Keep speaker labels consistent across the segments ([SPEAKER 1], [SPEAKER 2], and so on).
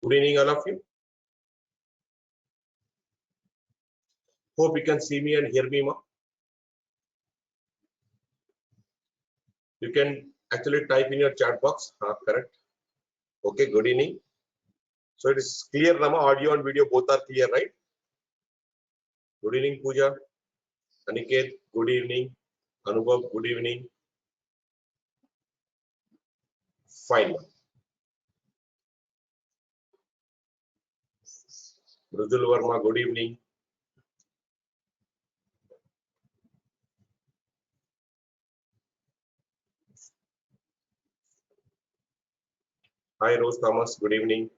[SPEAKER 1] Good evening, all of you. Hope you can see me and hear me, ma. You can actually type in your chat box. Correct. Okay, good evening. So it is clear, Nama. Audio and video both are clear, right? Good evening, Pooja. Aniket, good evening. Anubhav, good evening. Fine. Mridul Verma, good evening. Hi, Rose Thomas, good evening.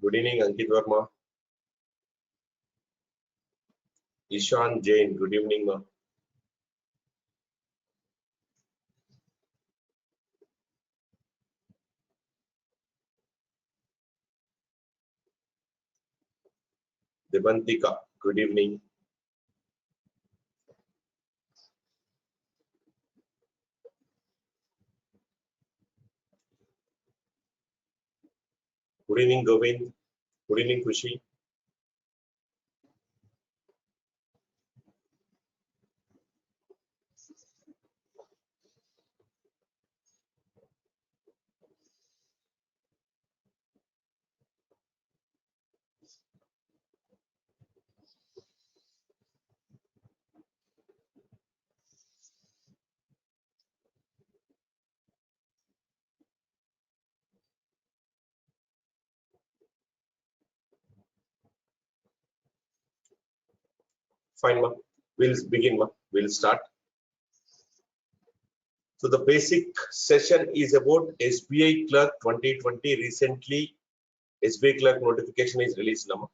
[SPEAKER 1] Good evening, Ankit Verma. Ishan Jain, good evening, ma. Devantika, good evening. Good evening, Govind. Good evening, Kushi. Fine, ma. We'll begin, ma. We'll start. So the basic session is about SBI Clerk 2020. Recently, SBI Clerk notification is released now.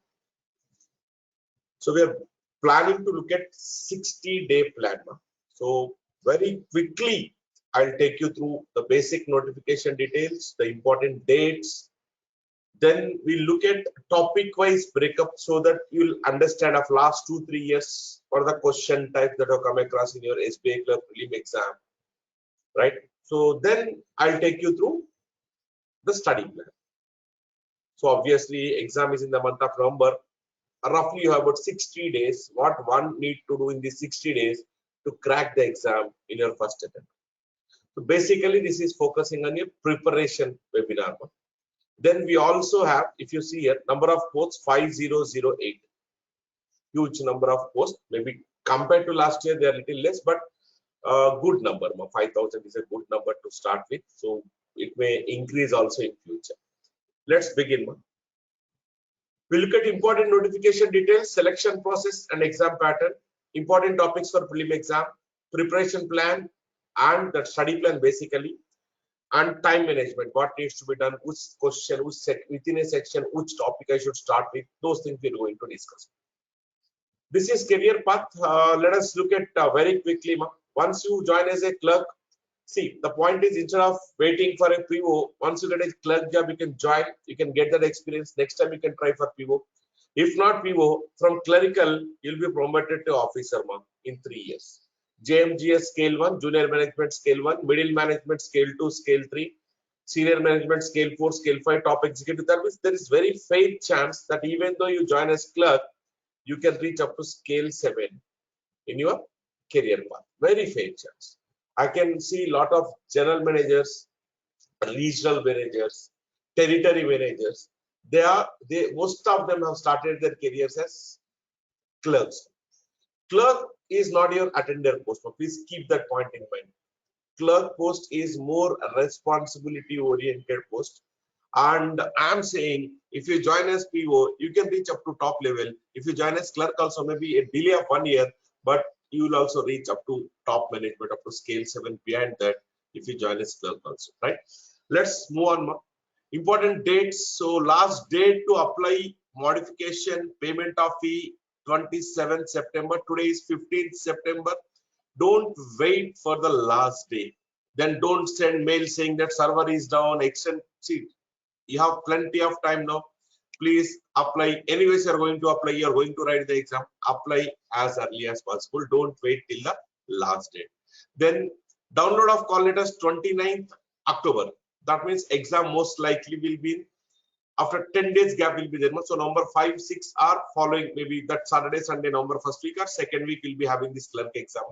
[SPEAKER 1] So we are planning to look at 60-day plan. So very quickly, I'll take you through the basic notification details, the important dates. Then we look at topic-wise breakup so that you'll understand of last 2-3 years what are the question types that have come across in your SBI Clerk prelim exam. Right. So then I'll take you through the study plan. So obviously exam is in the month of November. Roughly you have about 60 days. What one need to do in these 60 days to crack the exam in your first attempt. So basically this is focusing on your preparation webinar. Then we also have, if you see here, number of posts 5008. Huge number of posts. Maybe compared to last year they are little less, but good number. 5,000 is a good number to start with, so it may increase also in future. Let's begin. We look at important notification details, selection process and exam pattern, important topics for prelim exam, preparation plan and the study plan basically, and time management, what needs to be done, which question, within a section, which topic I should start with. Those things we're going to discuss. This is career path. Let us look at very quickly. Once you join as a clerk, see, the point is instead of waiting for a PO, once you get a clerk job, you can join, you can get that experience. Next time you can try for PO. If not PO, from clerical, you'll be promoted to officer in 3 years. JMGS scale 1, junior management scale 1, middle management scale 2, scale 3, senior management scale 4, scale 5, top executive. That means there is very fair chance that even though you join as clerk, you can reach up to scale 7 in your career path. Very fair chance. I can see a lot of general managers, regional managers, territory managers. Most of them have started their careers as clerks. Clerk is not your attender post. Please keep that point in mind. Clerk post is more responsibility oriented post. And I'm saying if you join as PO, you can reach up to top level. If you join as clerk also, maybe a delay of 1 year, but you will also reach up to top management, up to scale 7 behind that if you join as clerk also, right? Let's move on. Important dates. So last date to apply modification payment of fee 27th September. Today is 15th September. Don't wait for the last day. Then don't send mail saying that server is down, extend. See, you have plenty of time now. please apply. Anyways, you are going to apply, you are going to write the exam, apply as early as possible. Don't wait till the last date. Then download of call letters 29th October. That means exam most likely will be after 10 days gap will be there. So November 5, 6 are following, maybe that Saturday, Sunday, November first week or second week will be having this clerk exam.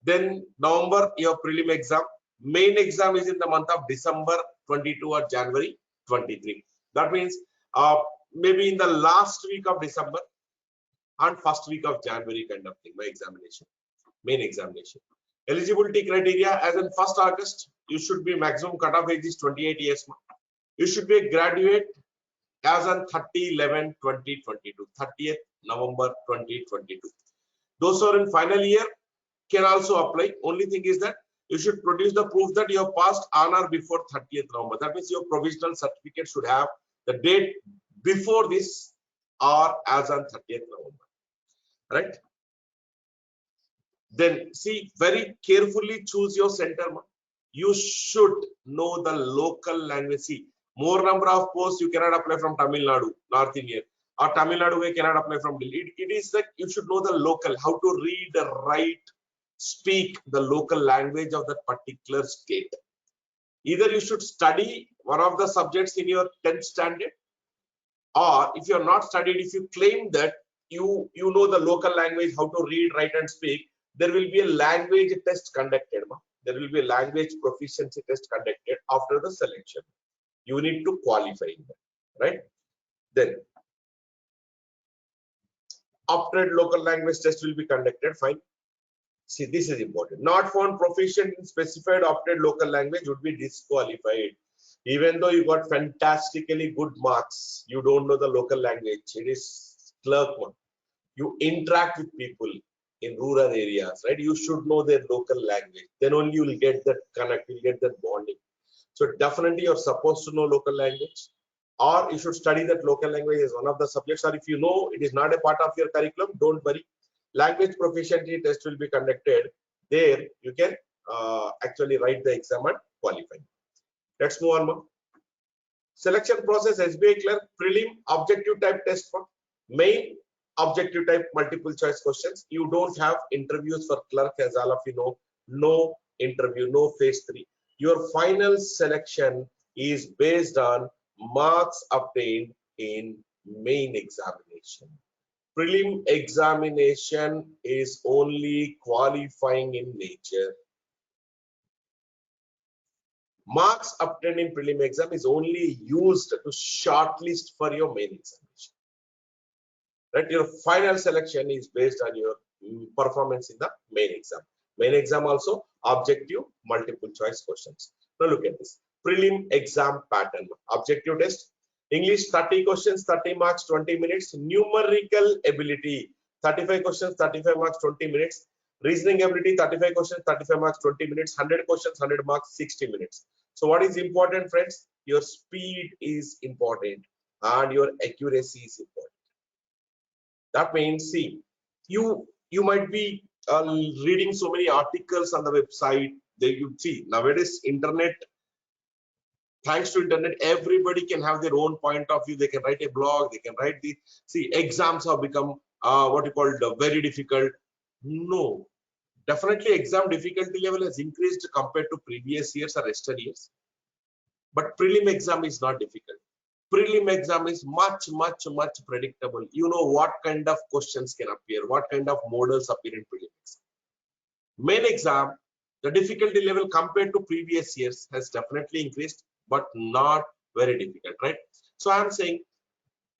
[SPEAKER 1] Then November, your prelim exam. Main exam is in the month of December 22 or January 23. That means maybe in the last week of December and first week of January kind of thing, my examination, main examination. Eligibility criteria as in 1st August, you should be maximum cutoff age is 28 years. You should be a graduate as on 30/11/2022, 30th November 2022. Those who are in final year can also apply. Only thing is that you should produce the proof that you have passed on or before 30th November. That means your provisional certificate should have the date before this or as on 30th November. Right? Then see, very carefully choose your center. You should know the local language. See, more number of posts you cannot apply from Tamil Nadu, North India, or Tamil Nadu we cannot apply from Delhi. It is that you should know the local, how to read, write, speak the local language of that particular state. Either you should study one of the subjects in your 10th standard, or if you are not studied, if you claim that you know the local language, how to read, write, and speak, there will be a language test conducted. There will be a language proficiency test conducted after the selection. You need to qualify that, right? Then opted local language test will be conducted. Fine. See, this is important. Not found proficient in specified opted local language would be disqualified. Even though you got fantastically good marks, you don't know the local language. It is clerk one. You interact with people in rural areas, right? You should know their local language. Then only you will get that connect, you'll get that bonding. So definitely you're supposed to know local language, or you should study that local language as one of the subjects. Or if you know it is not a part of your curriculum, don't worry. Language proficiency test will be conducted. There you can actually write the exam and qualify. Let's move on. Selection process, SBI clerk, prelim, objective type test for main, objective type multiple choice questions. You don't have interviews for clerk, as all of you know. No interview, no phase 3. Your final selection is based on marks obtained in main examination. Prelim examination is only qualifying in nature. Marks obtained in prelim exam is only used to shortlist for your main examination. Right? Your final selection is based on your performance in the main exam. Main exam also objective multiple choice questions. Now look at this. Prelim exam pattern. Objective test. English 30 questions, 30 marks, 20 minutes. Numerical ability 35 questions, 35 marks, 20 minutes. Reasoning ability 35 questions, 35 marks, 20 minutes. 100 questions, 100 marks, 60 minutes. So what is important, friends? Your speed is important and your accuracy is important. That means, see, you might be reading so many articles on the website. You see, nowadays internet, thanks to internet, everybody can have their own point of view. They can write a blog, they can write the, see, exams have become what you call very difficult. No, definitely exam difficulty level has increased compared to previous years or yesterday years. But prelim exam is not difficult. Prelim exam is much predictable. You know what kind of questions can appear, what kind of models appear in prelim exam. Main exam, the difficulty level compared to previous years has definitely increased, but not very difficult, right? So I'm saying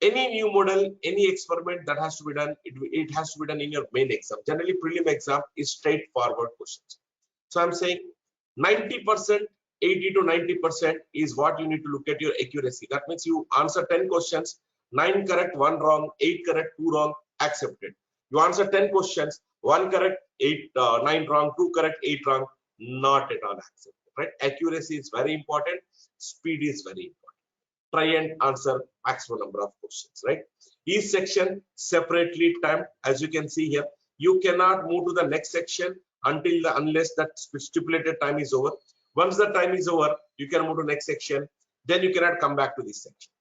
[SPEAKER 1] any new model, any experiment that has to be done, it has to be done in your main exam. Generally, prelim exam is straightforward questions. So I'm saying 90%, 80 to 90% is what you need to look at your accuracy. That means you answer 10 questions, 9 correct, 1 wrong, 8 correct, 2 wrong, accepted. You answer 10 questions, 1 correct, 9 wrong, 2 correct, 8 wrong, not at all accepted. Right? Accuracy is very important. Speed is very important. Try and answer maximum number of questions. Right? Each section separately timed, as you can see here. You cannot move to the next section unless that stipulated time is over. Once the time is over, you can move to next section. Then you cannot come back to this section.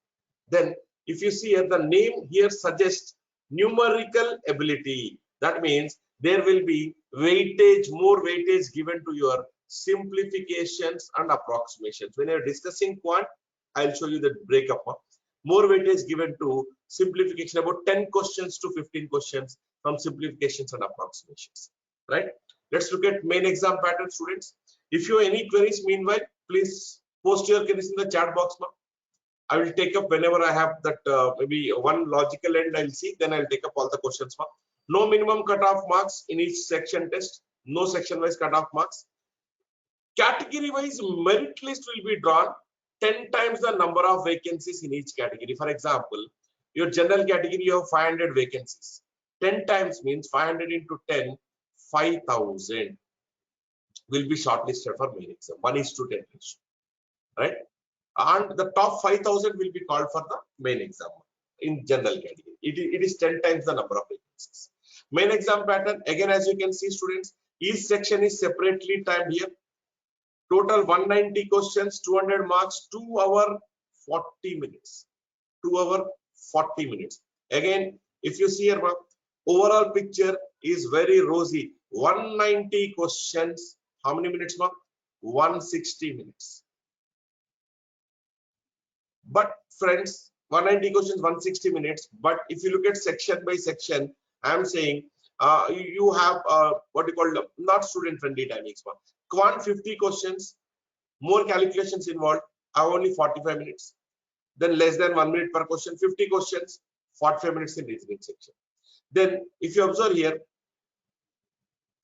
[SPEAKER 1] Then If you see here, the name here suggests numerical ability. That means there will be weightage, more weightage given to your simplifications and approximations. When you're discussing quant, I'll show you the breakup. More weightage given to simplification, about 10 questions to 15 questions from simplifications and approximations. Right? Let's look at main exam pattern, students. If you have any queries, meanwhile, please post your queries in the chat box. I will take up whenever I have that maybe one logical end I'll see, then I'll take up all the questions. No minimum cutoff marks in each section test, no section wise cutoff marks. Category wise merit list will be drawn 10 times the number of vacancies in each category. For example, your general category you have 500 vacancies. 10 times means 500 into 10, 5,000 will be shortlisted for main exam. 1:10 ratio, right? And the top 5,000 will be called for the main exam in general category. It is 10 times the number of vacancies. Main exam pattern, again, as you can see, students, each section is separately timed here. Total 190 questions, 200 marks, 2 hour 40 minutes. 2 hour 40 minutes. Again, if you see here, overall picture is very rosy. 190 questions, how many minutes, ma'am? 160 minutes. But friends, 190 questions, 160 minutes. But if you look at section by section, I am saying you have what you call not student friendly timings. Quant 50 questions, more calculations involved, have only 45 minutes. Then less than 1 minute per question, 50 questions, 45 minutes in reasoning section. Then if you observe here,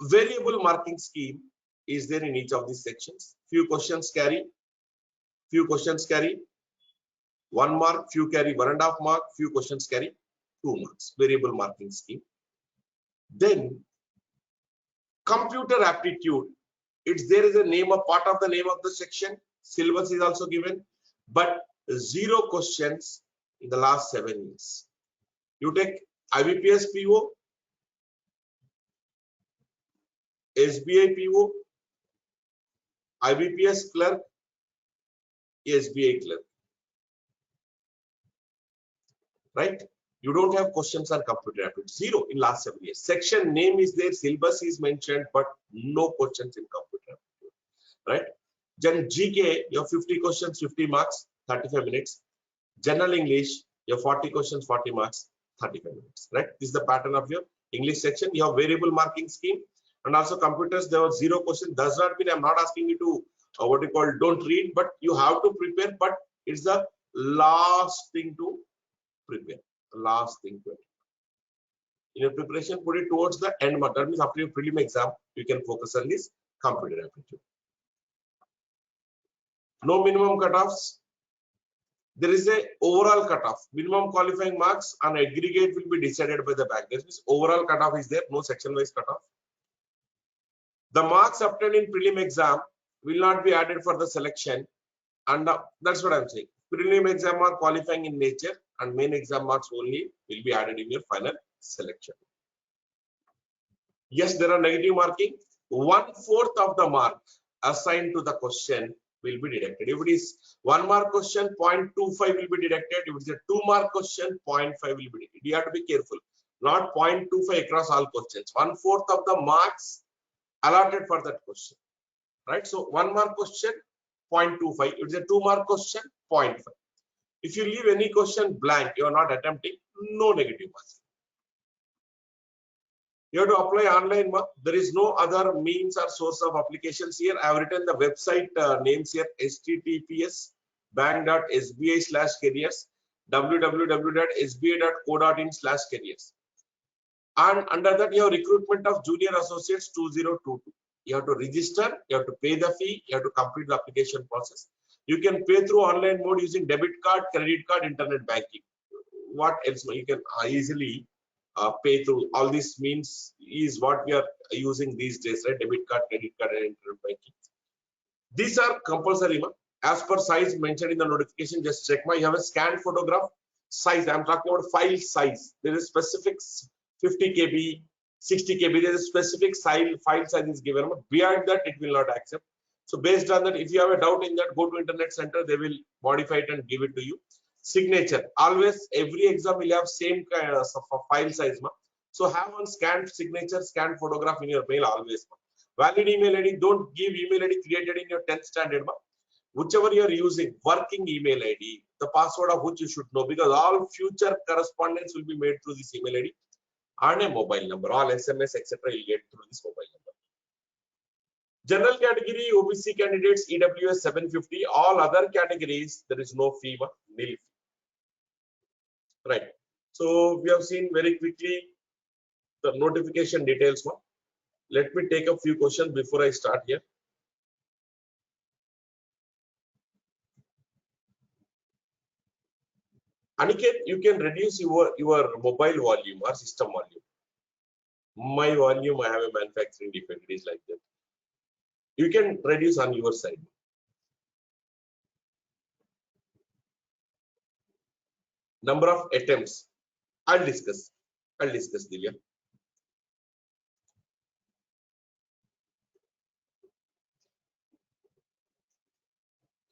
[SPEAKER 1] variable marking scheme is there in each of these sections. Few questions carry 1 mark, few carry 1.5 mark, few questions carry 2 marks. Variable marking scheme. Then computer aptitude, there is a name, a part of the name of the section. Syllabus is also given, but 0 questions in the last 7 years. You take IBPS PO, SBI PO, IBPS clerk, SBI clerk. Right? You don't have questions on computer aptitude. 0 in last 7 years. Section name is there, syllabus is mentioned, but no questions in computer aptitude. Right? Then GK, you have 50 questions, 50 marks, 35 minutes. General English, you have 40 questions, 40 marks, 35 minutes. Right? This is the pattern of your English section. You have variable marking scheme, and also computers, there was 0 questions. Does not mean I'm not asking you to what you call don't read, but you have to prepare. But it's the last thing to prepare. Last thing to in your preparation, put it towards the end. That means after your prelim exam, you can focus on this computer aptitude. No minimum cutoffs. There is a overall cutoff. Minimum qualifying marks on aggregate will be decided by the bank. That means overall cutoff is there, no section wise cutoff. The marks obtained in prelim exam will not be added for the selection, and that's what I'm saying. Prelim exam are qualifying in nature, and main exam marks only will be added in your final selection. Yes, there are negative marking. 1/4 of the mark assigned to the question will be deducted. If it is 1 mark question, 0.25 will be deducted. If it is a 2 mark question, 0.5 will be deducted. You have to be careful. Not 0.25 across all questions. 1/4 of the marks allotted for that question. Right? So 1 mark question, 0.25. If it is a 2 mark question, 0.5. If you leave any question blank, you are not attempting, no negative marks. You have to apply online. There is no other means or source of applications here. I have written the website names here: https://bank.sbi/careers, www.sbi.co.in/careers. And under that, you have recruitment of junior associates 2022. You have to register, you have to pay the fee, you have to complete the application process. You can pay through online mode using debit card, credit card, internet banking. What else? You can easily pay through. All these means is what we are using these days, right? Debit card, credit card, and internet banking. These are compulsory. As per size mentioned in the notification, just check. You have a scanned photograph size. I'm talking about file size. There is specific 50 KB, 60 KB. There is a specific file size is given. Beyond that, it will not accept. So based on that, if you have a doubt in that, go to internet center. They will modify it and give it to you. Signature. Always every exam will have same kind of file size. Ma. So have one scanned signature, scanned photograph in your mail always. Ma. Valid email ID. Don't give email ID created in your 10th standard. Ma. Whichever you are using, working email ID, the password of which you should know, because all future correspondence will be made through this email ID and a mobile number. All SMS, etc. you'll get through this mobile number. General category, OBC candidates, EWS 750. All other categories, there is no fee, nil fee. Right. So we have seen very quickly the notification details. Let me take a few questions before I start here. Aniket, you can reduce your mobile volume or system volume. My volume, I have a manufacturing defect. It is like that. You can reduce on your side. Number of attempts. I'll discuss. Divya.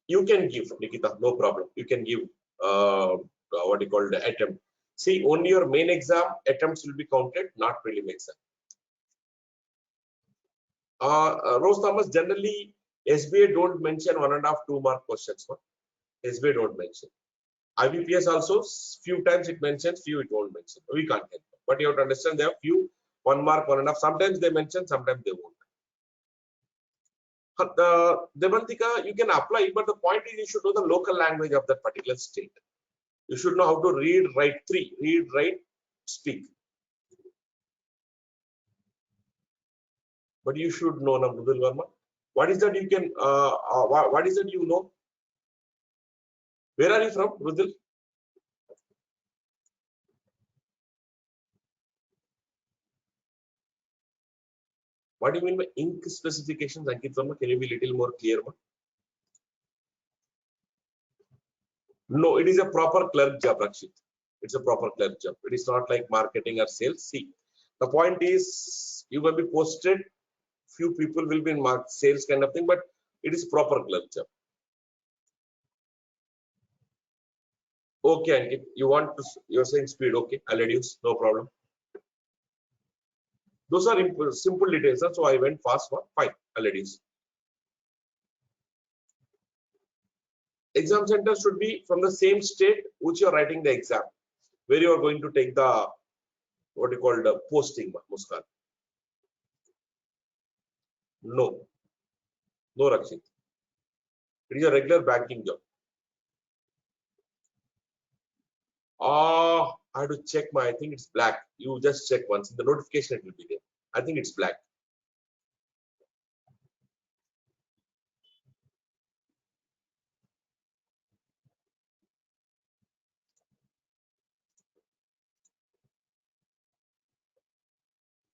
[SPEAKER 1] You can give, Nikita, no problem. You can give what you call the attempt. See, only your main exam attempts will be counted, not prelim exam. Rose Thomas, generally SBI don't mention 1.5, 2 mark questions. SBI don't mention. IBPS also few times it mentions, few it won't mention. We can't help. But you have to understand there are few 1 mark, 1.5. Sometimes they mention, sometimes they won't. Devantika, you can apply, but the point is you should know the local language of that particular state. You should know how to read, write. 3. Read, write, speak. But you should know, Mridul Verma. What is that you can? What is that you know? Where are you from, Mridul? What do you mean by ink specifications, Ankit Verma? Can you be a little more clear? No, it is a proper clerk job, Rakshit. It's a proper clerk job. It is not like marketing or sales. See, the point is you will be posted. Few people will be in sales kind of thing, but it is proper clerk job. Okay, Ankit, you're saying speed. Okay, I'll reduce. No problem. Those are simple details, so I went fast one. Fine, I'll reduce. Exam center should be from the same state which you are writing the exam, where you are going to take the what you call the posting, Muskan. No, no, Rakshit. It is a regular banking job. I have to check I think it's black. You just check once. In the notification, it will be there. I think it's black.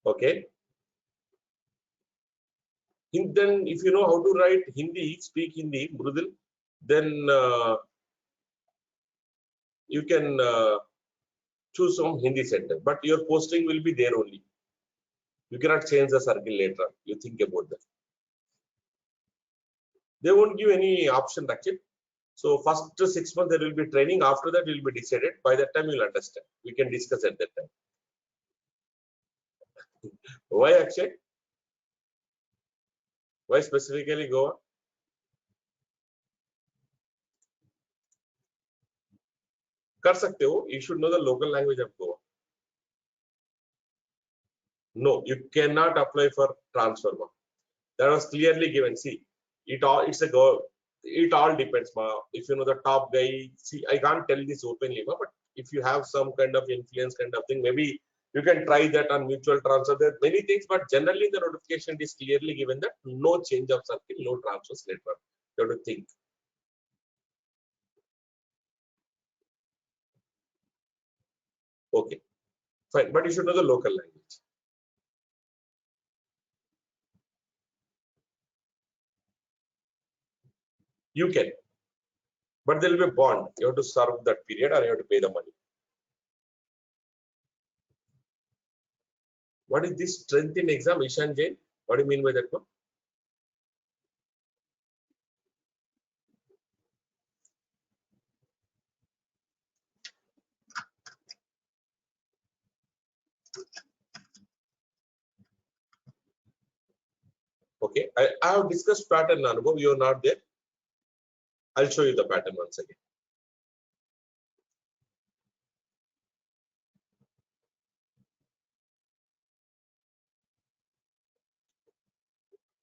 [SPEAKER 1] Okay. Then, if you know how to write Hindi, speak Hindi, Mridul, then you can choose some Hindi center. But your posting will be there only. You cannot change the circle later. You think about that. They won't give any option, actually. So first 6 months there will be training. After that, it will be decided. By that time, you'll understand. We can discuss at that time. Why actually? Why specifically Goa? कर सकते हो. You should know the local language of Goa. No, you cannot apply for transfer. That was clearly given. See, it all depends. If you know the top guy, see, I can't tell this openly, but if you have some kind of influence kind of thing, maybe you can try that on mutual transfer. There are many things, but generally the notification is clearly given that no change of circle, no transfers later. You have to think. Okay, fine, but you should know the local language. You can, but there will be a bond. You have to serve that period or you have to pay the money. What is this strength in exam, Ishan Jain? What do you mean by that one? Okay, I have discussed pattern, Anubhav. You are not there. I'll show you the pattern once again.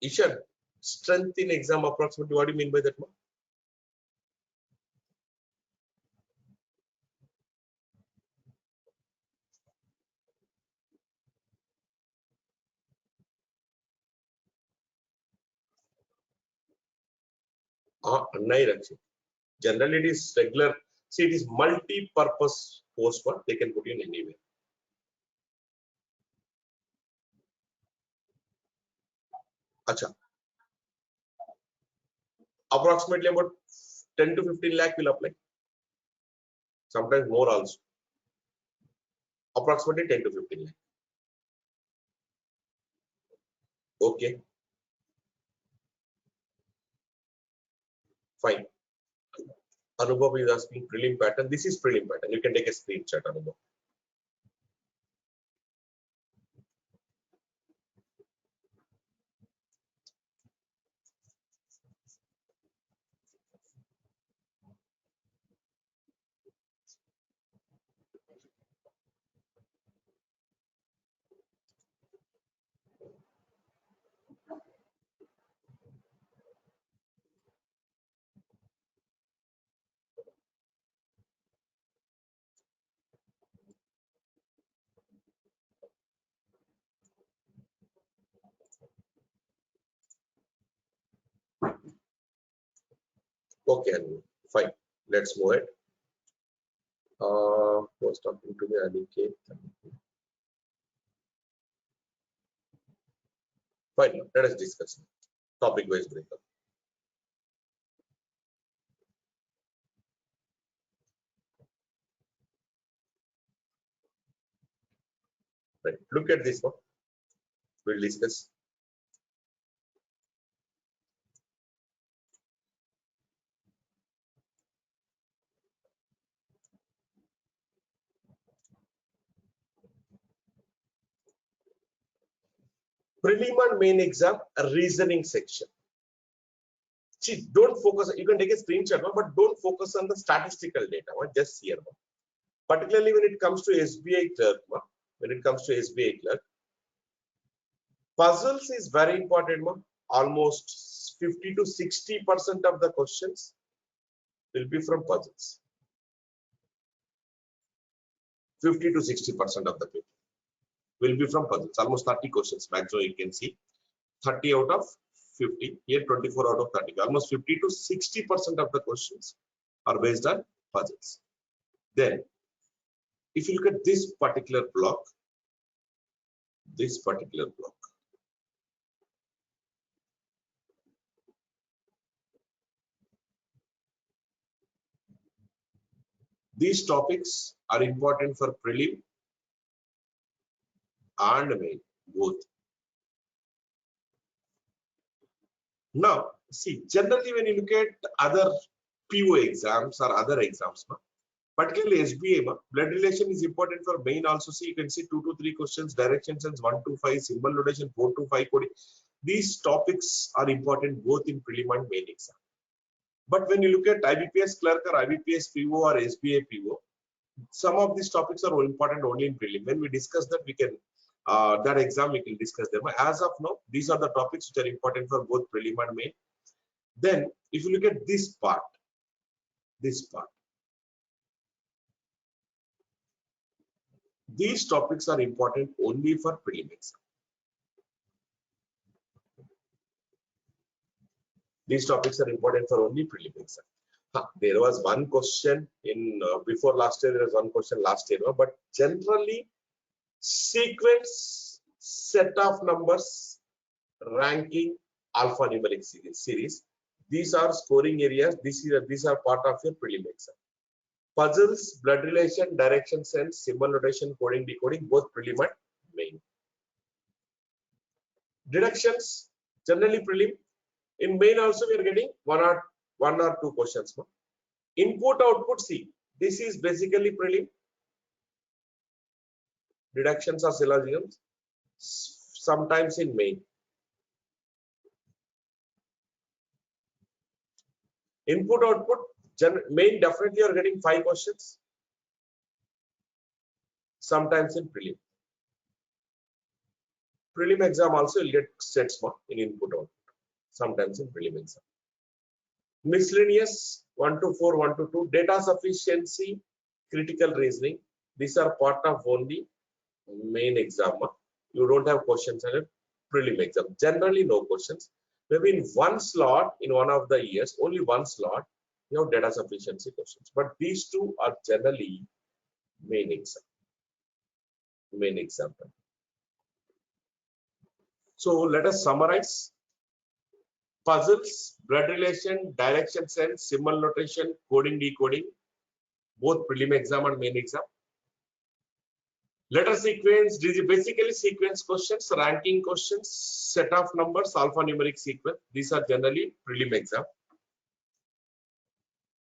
[SPEAKER 1] Ishan, strength in exam approximately. What do you mean by that? Generally, it is regular. See, it is multi-purpose coursework. They can put you in anywhere. Acha. Approximately about 10 to 15 lakh will apply. Sometimes more also. Approximately 10 to 15 lakh. Okay, fine. Anubhav is asking prelim pattern. This is prelim pattern. You can take a screenshot, Anubhav. Okay, Anubhav. Fine. Let's move it. Was talking to me, Aniket. Fine. Let us discuss topic-wise breakup. Right. Look at this one. We'll discuss. Prelim and main exam reasoning section. See, don't focus. You can take a screenshot, but don't focus on the statistical data. Just here. Particularly when it comes to SBI clerk. When it comes to SBI clerk, puzzles is very important. Almost 50 to 60% of the questions will be from puzzles. 50 to 60% of the paper will be from puzzles. Almost 30 questions maximum you can see. 30 out of 50. Here 24 out of 30. Almost 50 to 60% of the questions are based on puzzles. Then, if you look at this particular block, these topics are important for prelim and main both. Now, see, generally when you look at other PO exams or other exams, particularly SBI, blood relation is important for main also. See, you can see 2 to 3 questions, direction sense 1 to 5, symbol notation 4 to 5 coding. These topics are important both in prelim and main exam. But when you look at IBPS clerk or IBPS PO or SBI PO, some of these topics are important only in prelim. When we discuss that, we can that exam we can discuss them. As of now, these are the topics which are important for both prelim and main. Then, if you look at this part, these topics are important only for prelim exam. These topics are important for only prelim exam. There was one question in before last year. There was one question last year, but generally sequence, set of numbers, ranking, alphanumeric series. These are scoring areas. These are part of your prelim exam. Puzzles, blood relation, direction sense, symbol notation, coding, decoding, both prelim and main. Deductions, generally prelim. In main also we are getting one or two questions. Input output, see, this is basically prelim. Deductions are syllogisms, sometimes in main. Input output, main definitely you are getting 5 questions. Sometimes in prelim. Prelim exam also you'll get set mark in input output. Sometimes in prelim exam. Miscellaneous 1 to 4, 1 to 2. Data sufficiency, critical reasoning. These are part of only main exam. You don't have questions in a prelim exam. Generally no questions. Maybe in one slot in one of the years, only one slot, you have data sufficiency questions. But these two are generally main exam. Main exam. So let us summarize. Puzzles, blood relation, direction sense, symbol notation, coding, decoding, both prelim exam and main exam. Letter sequence, basically sequence questions, ranking questions, set of numbers, alphanumeric sequence. These are generally prelim exam.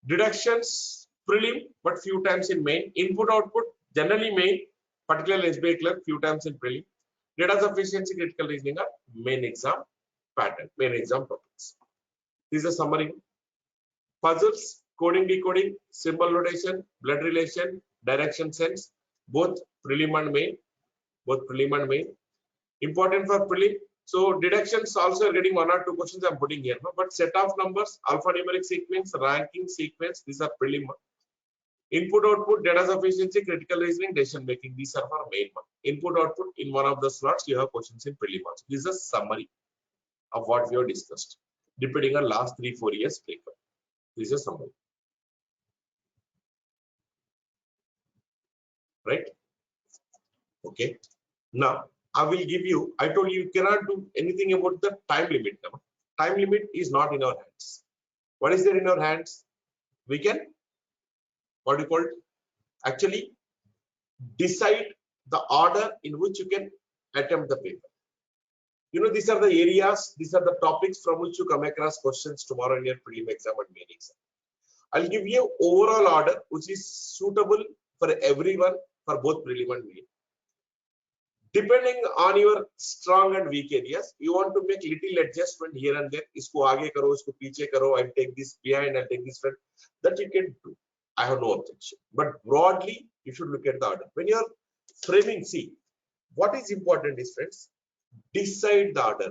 [SPEAKER 1] Deductions, prelim, but few times in main. Input output, generally main, particularly SBI clerk, few times in prelim. Data sufficiency, critical reasoning are main exam pattern, main exam topics. This is a summary. Puzzles, coding, decoding, symbol notation, blood relation, direction sense, both prelim and main. Both prelim and main. Important for prelim. So deductions also are getting 1 or 2 questions I'm putting here. No? But set of numbers, alphanumeric sequence, ranking sequence, these are prelim. Input output, data sufficiency, critical reasoning, decision making. These are for main one. Input output in one of the slots, you have questions in prelim also. This is a summary of what we have discussed, depending on last 3-4 years paper. This is a summary. Right? Okay. Now, I will give you, I told you, you cannot do anything about the time limit. Now. Time limit is not in our hands. What is there in our hands? We can, what do you call it? Actually, decide the order in which you can attempt the paper. You know, these are the areas, these are the topics from which you come across questions tomorrow in your prelim exam and main exam. I'll give you overall order which is suitable for everyone for both prelim and main. Depending on your strong and weak areas, you want to make little adjustment here and there. Isko aage karo, isko piche karo, I'll take this behind, I'll take this front. That you can do. I have no objection. But broadly, you should look at the order. When you're framing, see, what is important is, friends, decide the order.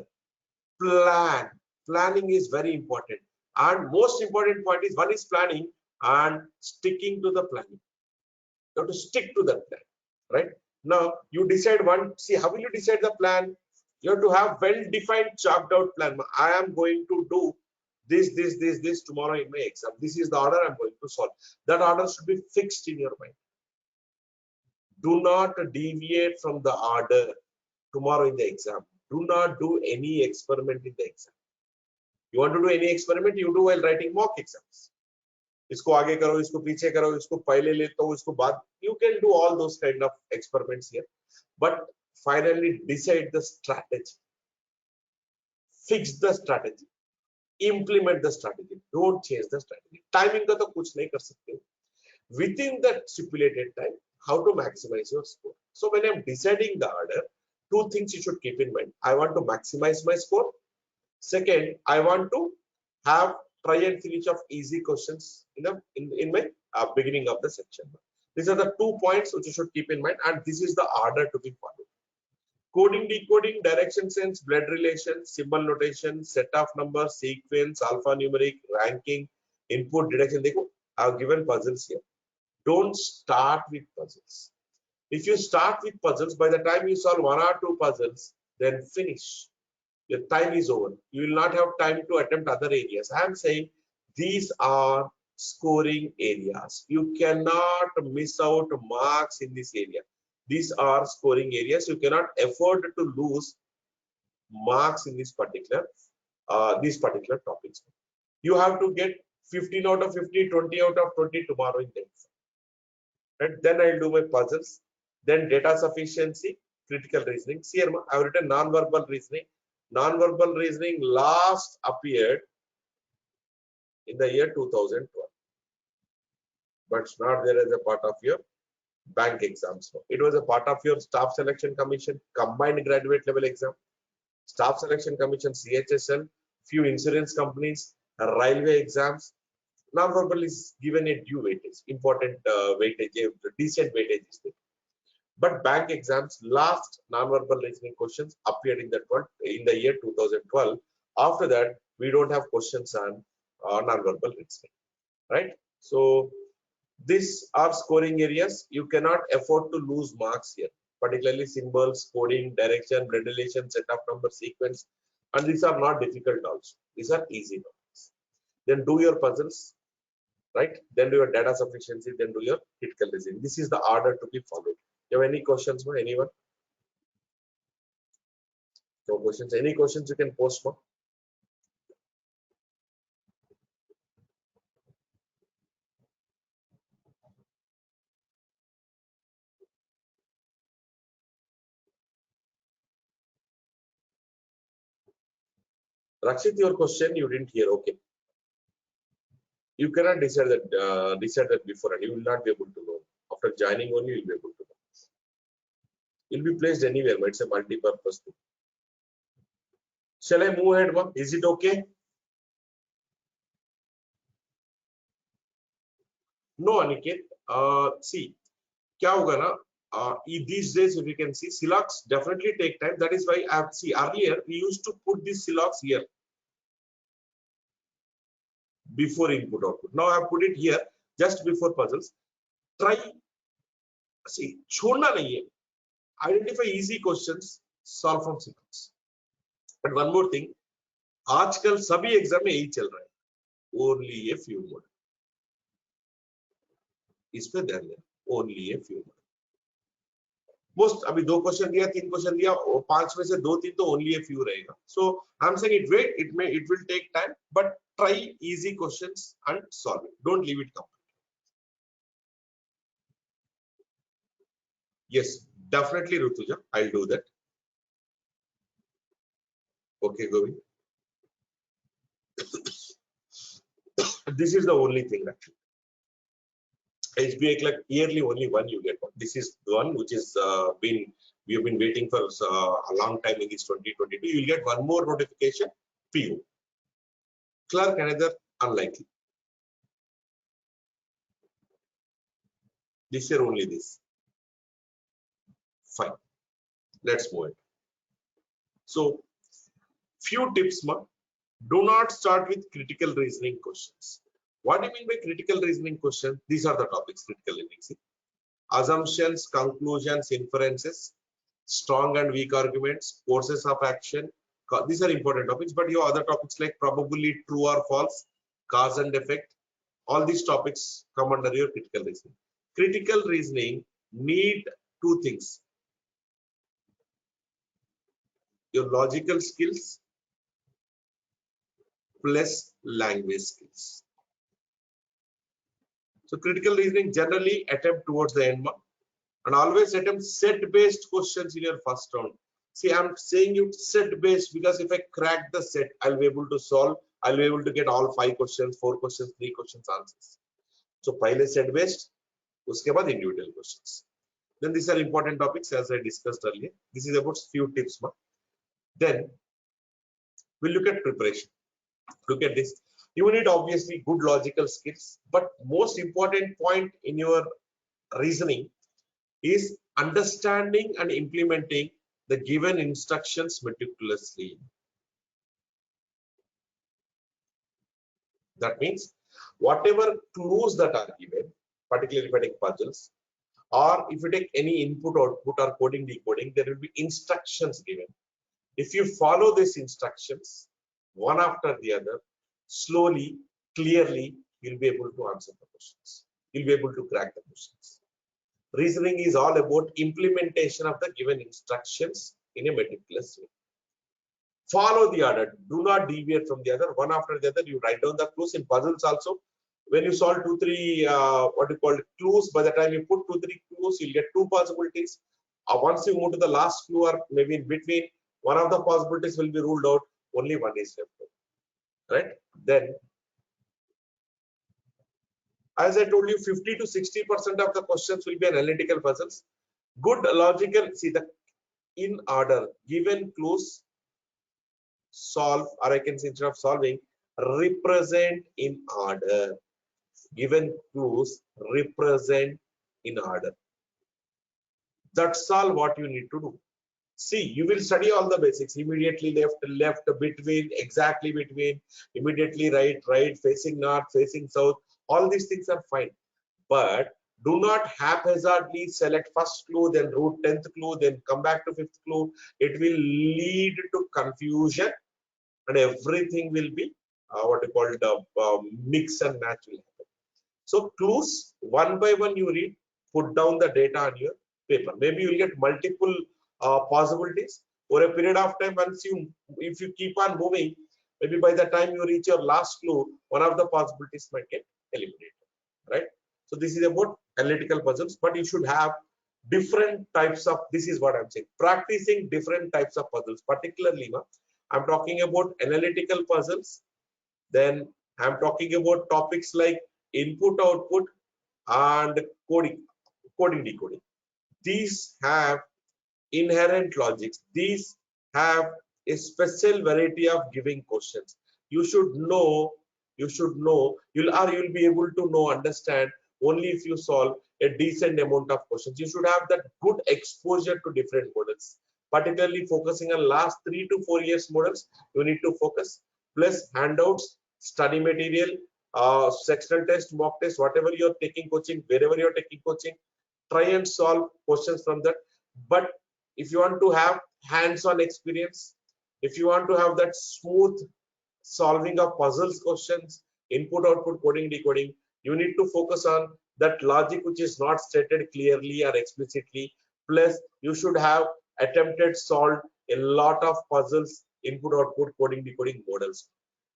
[SPEAKER 1] Plan. Planning is very important. And most important point is, one is planning and sticking to the planning. You have to stick to that plan, right? Now, you decide one, see, how will you decide the plan? You have to have well-defined, chalked out plan. I am going to do this tomorrow in my exam. This is the order I'm going to solve. That order should be fixed in your mind. Do not deviate from the order tomorrow in the exam. Do not do any experiment in the exam. You want to do any experiment, you do while writing mock exams. इसको आगे करो, इसको पीछे करो, इसको पहले लेता हूँ, इसको बाद. You can do all those kind of experiments here, but finally decide the strategy, fix the strategy, implement the strategy. Don't change the strategy. Timing का तो कुछ नहीं कर सकते. Within that stipulated time, how to maximize your score. So when I'm deciding the order, 2 things you should keep in mind. I want to maximize my score. Second, I want to have try and finish off easy questions in my beginning of the section. These are the 2 points which you should keep in mind, and this is the order to be followed. Coding, decoding, direction sense, blood relation, symbol notation, set of numbers, sequence, alphanumeric, ranking, input, deduction. I have given puzzles here. Don't start with puzzles. If you start with puzzles, by the time you solve 1 or 2 puzzles, then finish. Your time is over. You will not have time to attempt other areas. I am saying these are scoring areas. You cannot miss out marks in this area. These are scoring areas. You cannot afford to lose marks in this particular topics. You have to get 15 out of 50, 20 out of 20 tomorrow in the exam. And then I'll do my puzzles. Then data sufficiency, critical reasoning. See here, I have written non-verbal reasoning. Non-verbal reasoning last appeared in the year 2012, but it's not there as a part of your bank exams. It was a part of your staff selection commission, combined graduate level exam, staff selection commission, CHSL, few insurance companies, railway exams, non-verbal is given a due weightage, important weightage, a decent weightage is there. But bank exams, last non-verbal reasoning questions appeared in the year 2012. After that, we don't have questions on non-verbal reasoning, right? So these are scoring areas. You cannot afford to lose marks here, particularly symbols, coding, direction, relation, set of number, sequence, and these are not difficult also. These are easy topics. Then do your puzzles, right? Then do your data sufficiency, then do your critical reasoning. This is the order to be followed. You have any questions for anyone? No questions. Any questions you can post for? Rakshit, your question you didn't hear. Okay. You cannot decide that before, and you will not be able to know. After joining only, you will be able to know. You'll be placed anywhere, but it's a multi-purpose thing. Shall I move ahead, ma'am? Is it okay? No, Aniket. See, क्या होगा ना? These days, if you can see, silox definitely take time. That is why I have see earlier we used to put this silox here before input output. Now I have put it here just before puzzles. Try, see, छोड़ना नहीं है. Identify easy questions, solve from sequence. But one more thing, आजकल सभी exam में यही चल रहा है. Only a few more. इस पे ध्यान देना. Only a few more. Most अभी 2 क्वेश्चन दिया, 3 क्वेश्चन दिया, 5 में से 2-3 तो ओनली ए फ्यू रहेगा. So I am saying it will take time, but try easy questions and solve it. Don't leave it complete. Yes, definitely Rituja, I will do that. Okay Govind, this is the only thing actually. SBI Clerk yearly only one you get one. This is the one which is we have been waiting for a long time in this 2022. You will get one more notification. PO Clerk another unlikely. This year only this. Fine. Let's move it. So few tips, ma. Do not start with critical reasoning questions. What do you mean by critical reasoning question? These are the topics critical reasoning. See? Assumptions, conclusions, inferences, strong and weak arguments, courses of action. These are important topics, but your other topics like probably true or false, cause and effect, all these topics come under your critical reasoning. Critical reasoning need 2 things. Your logical skills plus language skills. So critical reasoning generally attempt towards the end, and always attempt set-based questions in your first round. See, I'm saying you set-based because if I crack the set, I'll be able to solve. I'll be able to get all 5 questions, 4 questions, 3 questions answers. So, पहले set-based, उसके बाद individual questions. Then these are important topics as I discussed earlier. This is about few tips, ma. Then we'll look at preparation. Look at this. You need obviously good logical skills, but most important point in your reasoning is understanding and implementing the given instructions meticulously. That means whatever clues that are given, particularly if I take puzzles, or if you take any input, output, or coding, decoding, there will be instructions given. If you follow these instructions one after the other, slowly, clearly, you'll be able to answer the questions. You'll be able to crack the questions. Reasoning is all about implementation of the given instructions in a meticulous way. Follow the order. Do not deviate from the other. One after the other, you write down the clues. In puzzles also, when you solve 2-3 what you call clues, by the time you put 2-3 clues, you'll get 2 possibilities. Once you move to the last clue, or maybe in between, one of the possibilities will be ruled out. Only one is left. Right? Then, as I told you, 50 to 60% of the questions will be analytical puzzles. Good logical, see the in order, given clues, solve, or I can say instead of solving, represent in order. given clues represent in order. That's all what you need to do. See, you will study all the basics. Immediately left, left, between, exactly between, immediately right, right, facing north, facing south. All these things are fine. But do not haphazardly select first clue, then route 10th clue, then come back to 5th clue. It will lead to confusion and everything will be what you call mix and match will happen. So clues, one by one you read, put down the data on your paper. Maybe you will get multiple possibilities over a period of time. If you keep on moving, maybe by the time you reach your last clue, one of the possibilities might get eliminated, right? So this is about analytical puzzles, but you should have different types of, this is what I'm saying, practicing different types of puzzles. Particularly, I'm talking about analytical puzzles. Then I'm talking about topics like input, output, and coding, decoding. These have inherent logics. These have a special variety of giving questions. You should know, you'll be able to understand only if you solve a decent amount of questions. You should have that good exposure to different models, particularly focusing on last 3 to 4 years models. You need to focus, plus handouts, study material, sectional test, mock test, whatever you're taking coaching, wherever you're taking coaching, try and solve questions from that. But if you want to have hands-on experience, if you want to have that smooth solving of puzzles questions, input, output, coding, decoding, you need to focus on that logic which is not stated clearly or explicitly. Plus, you should have attempted solved a lot of puzzles, input, output, coding, decoding models,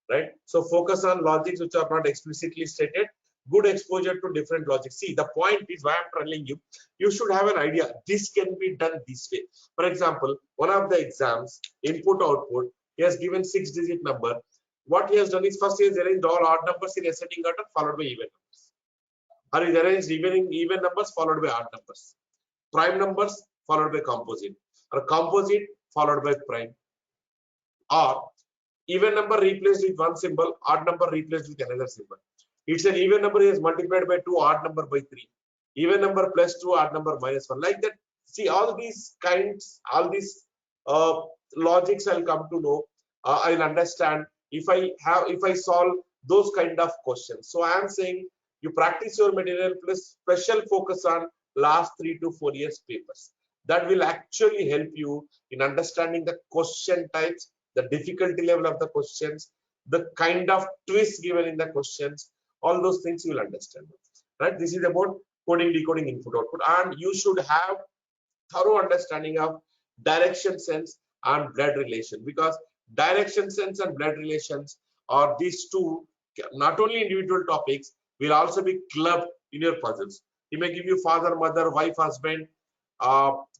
[SPEAKER 1] right? So focus on logics which are not explicitly stated. Good exposure to different logics. See, the point is why I'm telling you, you should have an idea. This can be done this way. For example, one of the exams, input, output, he has given 6-digit number. What he has done is first he has arranged all odd numbers in ascending order followed by even numbers. Or he arranged even numbers followed by odd numbers. Prime numbers followed by composite. Or composite followed by prime. Or even number replaced with one symbol, odd number replaced with another symbol. It's an even number is multiplied by 2, odd number by 3. Even number plus 2, odd number minus 1. Like that. See, all these kinds, all these logics I'll come to know. I'll understand if I solve those kind of questions. So I am saying you practice your material plus special focus on last 3 to 4 years papers. That will actually help you in understanding the question types, the difficulty level of the questions, the kind of twist given in the questions, all those things you will understand, right? This is about coding, decoding, input, output, and you should have thorough understanding of direction sense and blood relation, because direction sense and blood relations are these two, not only individual topics, will also be clubbed in your puzzles. He may give you father, mother, wife, husband,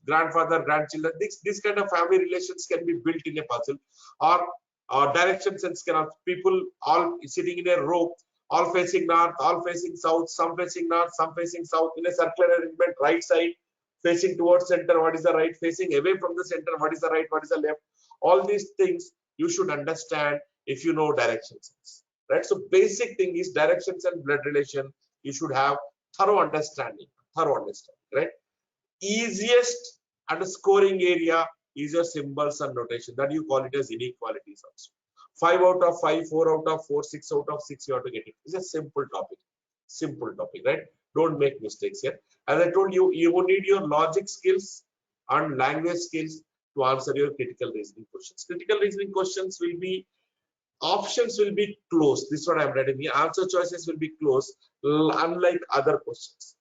[SPEAKER 1] grandfather, grandchildren. This kind of family relations can be built in a puzzle. Or direction sense can have people all sitting in a row, all facing north, all facing south, some facing north, some facing south in a circular arrangement, right side facing towards center, what is the right, facing away from the center, what is the right, what is the left. All these things you should understand if you know direction sense, right? So basic thing is directions and blood relation. You should have thorough understanding, right? Easiest and scoring area is your symbols and notation, that you call it as inequalities also. 5 out of 5, 4 out of 4, 6 out of 6, you have to get it. It's a simple topic, right? Don't make mistakes here. As I told you, you will need your logic skills and language skills to answer your critical reasoning questions. Critical reasoning questions will be, options will be closed. This is what I'm writing here. Answer choices will be closed, unlike other questions.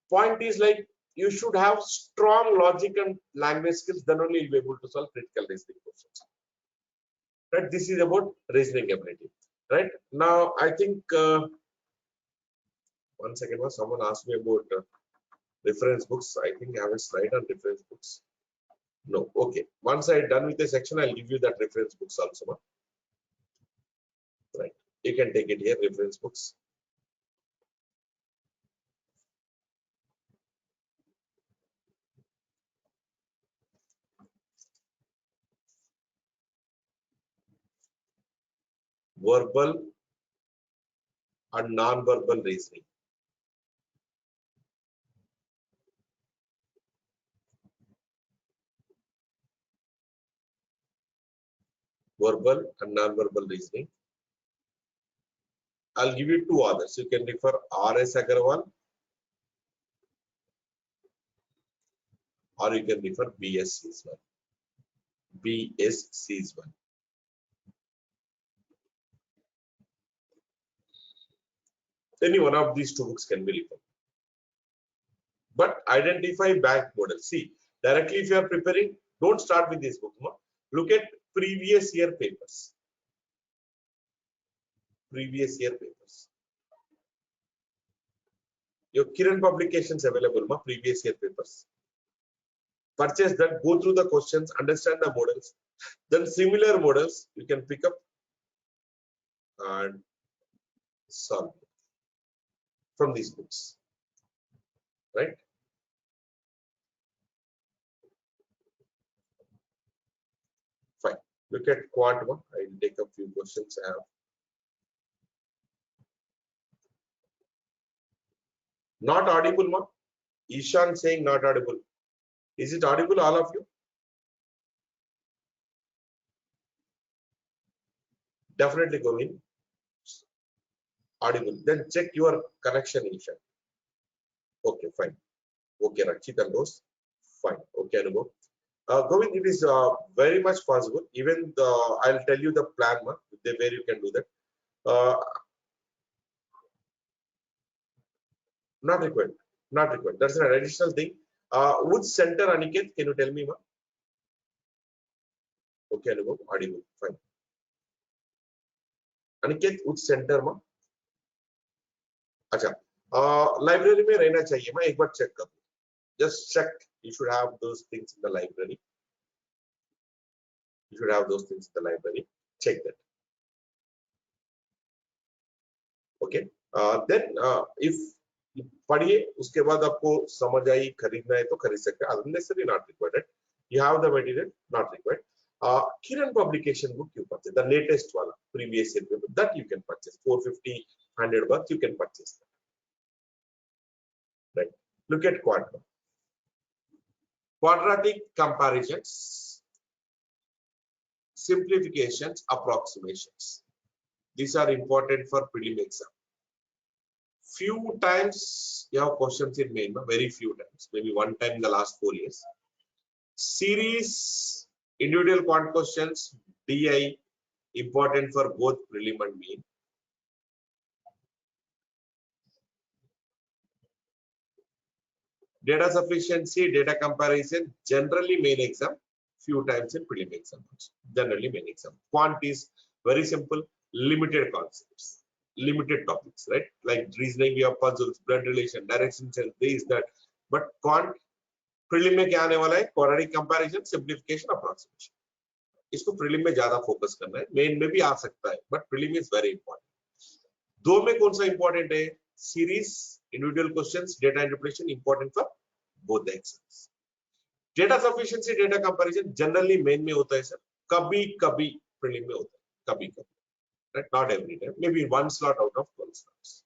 [SPEAKER 1] Point is like, you should have strong logic and language skills, then only you'll be able to solve critical reasoning questions. Right? This is about reasoning ability. Right? Now, I think, one second, someone asked me about reference books. I think I have a slide on reference books. No, okay. Once I'm done with the section, I'll give you that reference books also. Right? You can take it here, reference books. Verbal and non-verbal reasoning. Verbal and non-verbal reasoning. I'll give you two others. You can refer R.S. Agarwal or you can refer B.S. Seaswal. B.S. Seaswal. Any one of these two books can be referred. But identify bank model. See, directly if you are preparing, don't start with this book. Look at previous year papers. Previous year papers. Your Kiran publications available, previous year papers. Purchase that, go through the questions, understand the models. Then similar models you can pick up and solve from these books. Right? Fine. Look at quant one. I will take a few questions I have. Not audible, ma. Ishan saying not audible. Is it audible, all of you? Definitely go in. Audible. Then check your connection, Ishan. Okay, fine. Okay, Rakshit and those. Fine. Okay, Anubhav. Govind, it is very much possible. Even I'll tell you the plan, ma, where you can do that. Not required. Not required. That's an additional thing. Which center, Aniket? Can you tell me, ma? Okay, Anubhav. Audible. Fine. Aniket, which center, ma? अच्छा. Library में रहना चाहिए, ma. एक बार check कर. Just check. You should have those things in the library. You should have those things in the library. Check that. Okay. Then if पढ़िए उसके बाद आपको समझ आई खरीदना है तो खरीद सकते हैं. Unnecessary not required. You have the material, not required. Kiran publication book you purchase, the latest one, previous year paper, that you can purchase. 450, 100 bucks you can purchase that. Right. Look at quantum. Quadratic comparisons, simplifications, approximations. These are important for prelim exam. Few times you have questions in main, very few times, maybe one time in the last 4 years. Series, individual quant questions, DI, important for both prelim and main. Data sufficiency, data comparison, generally main exam, few times in prelim exam, generally main exam. Quant is very simple, limited concepts, limited topics, right? Like reasoning, we have puzzles, blood relation, direction, sense, this, that. But quant, prelim में क्या आने वाला है? Quadratic comparison, simplification, approximation. इसको prelim में ज़्यादा focus करना है. Main में भी आ सकता है, but prelim is very important. दो में कौन सा important है? Series, individual questions, data interpretation, important for both the exams. Data sufficiency, data comparison, generally main में होता है sir. कभी-कभी prelim में होता है. कभी-कभी. Right? Not every time. Maybe one slot out of 12 slots.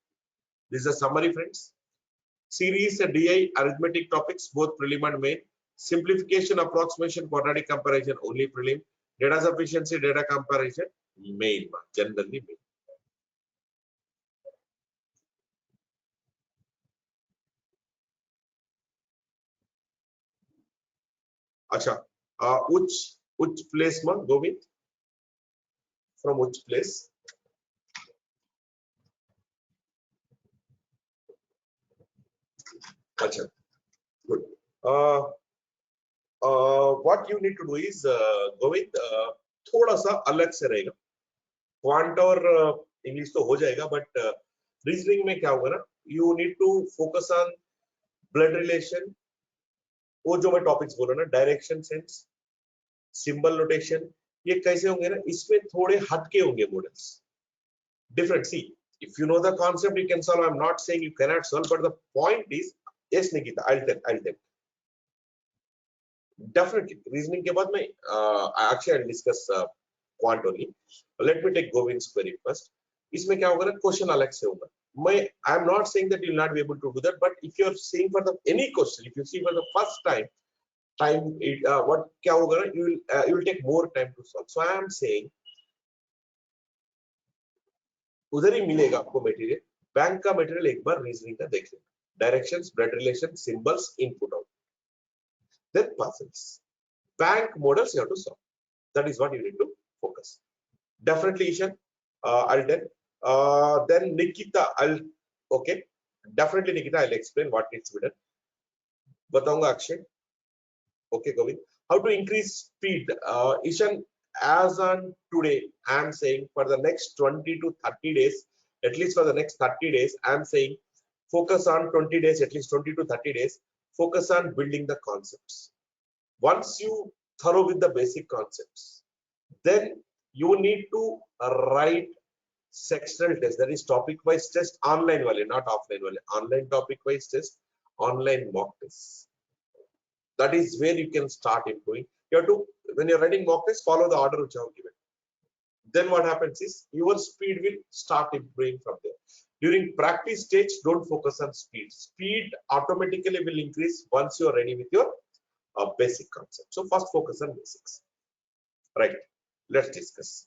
[SPEAKER 1] This is a summary, friends. Series, DI, arithmetic topics, both prelim and main. Simplification, approximation, quadratic comparison, only prelim. Data sufficiency, data comparison, main, generally main. Acha, which place, man? Go with. From which place? Acha, good. What you need to do is go with थोड़ा सा अलग से रहेगा. Quant और English तो हो जाएगा, but reasoning में क्या होगा ना, you need to focus on blood relation, वो जो मैं टॉपिक्स बोल रहा हूँ ना, डायरेक्शन सेंस, सिंबल नोटेशन, ये कैसे होंगे ना, इसमें थोड़े हटके होंगे models, different. See if you know the concept you can solve. I am not saying you can not solve, but the point is, yes Nikita, I will tell definitely. Reasoning के बाद में actually I'll discuss quant only. Let me take Govind's query first. इसमें क्या होगा ना, question अलग से होगा. I am not saying that you will not be able to do that, but if you are seeing for the any question, if you see for the first time, what क्या होगा ना, you will take more time to solve. So I am saying उधर ही मिलेगा आपको material. Bank का material एक बार reasoning का देख लेना. Directions, blood relation, symbols, input out, then puzzles, bank models you have to solve. That is what you need to focus. Definitely Ishan, I'll tell. Then Nikita, okay, definitely Nikita, I'll explain what needs to be done. बताऊंगा Akshay. Okay, Govind. How to increase speed? Ishan, as on today, I am saying for the next 20 to 30 days, at least for the next 30 days, I am saying focus on 20 days, at least 20 to 30 days, focus on building the concepts. Once you thorough with the basic concepts, then you need to write sectional test, that is topic wise test, online wale, not offline wale, online topic wise test, online mock test. That is where you can start improving. You have to, when you're writing mock test, follow the order which I have given. Then what happens is your speed will start improving from there. During practice stage, don't focus on speed. Speed automatically will increase once you are ready with your basic concept. So first focus on basics. Right. Let's discuss.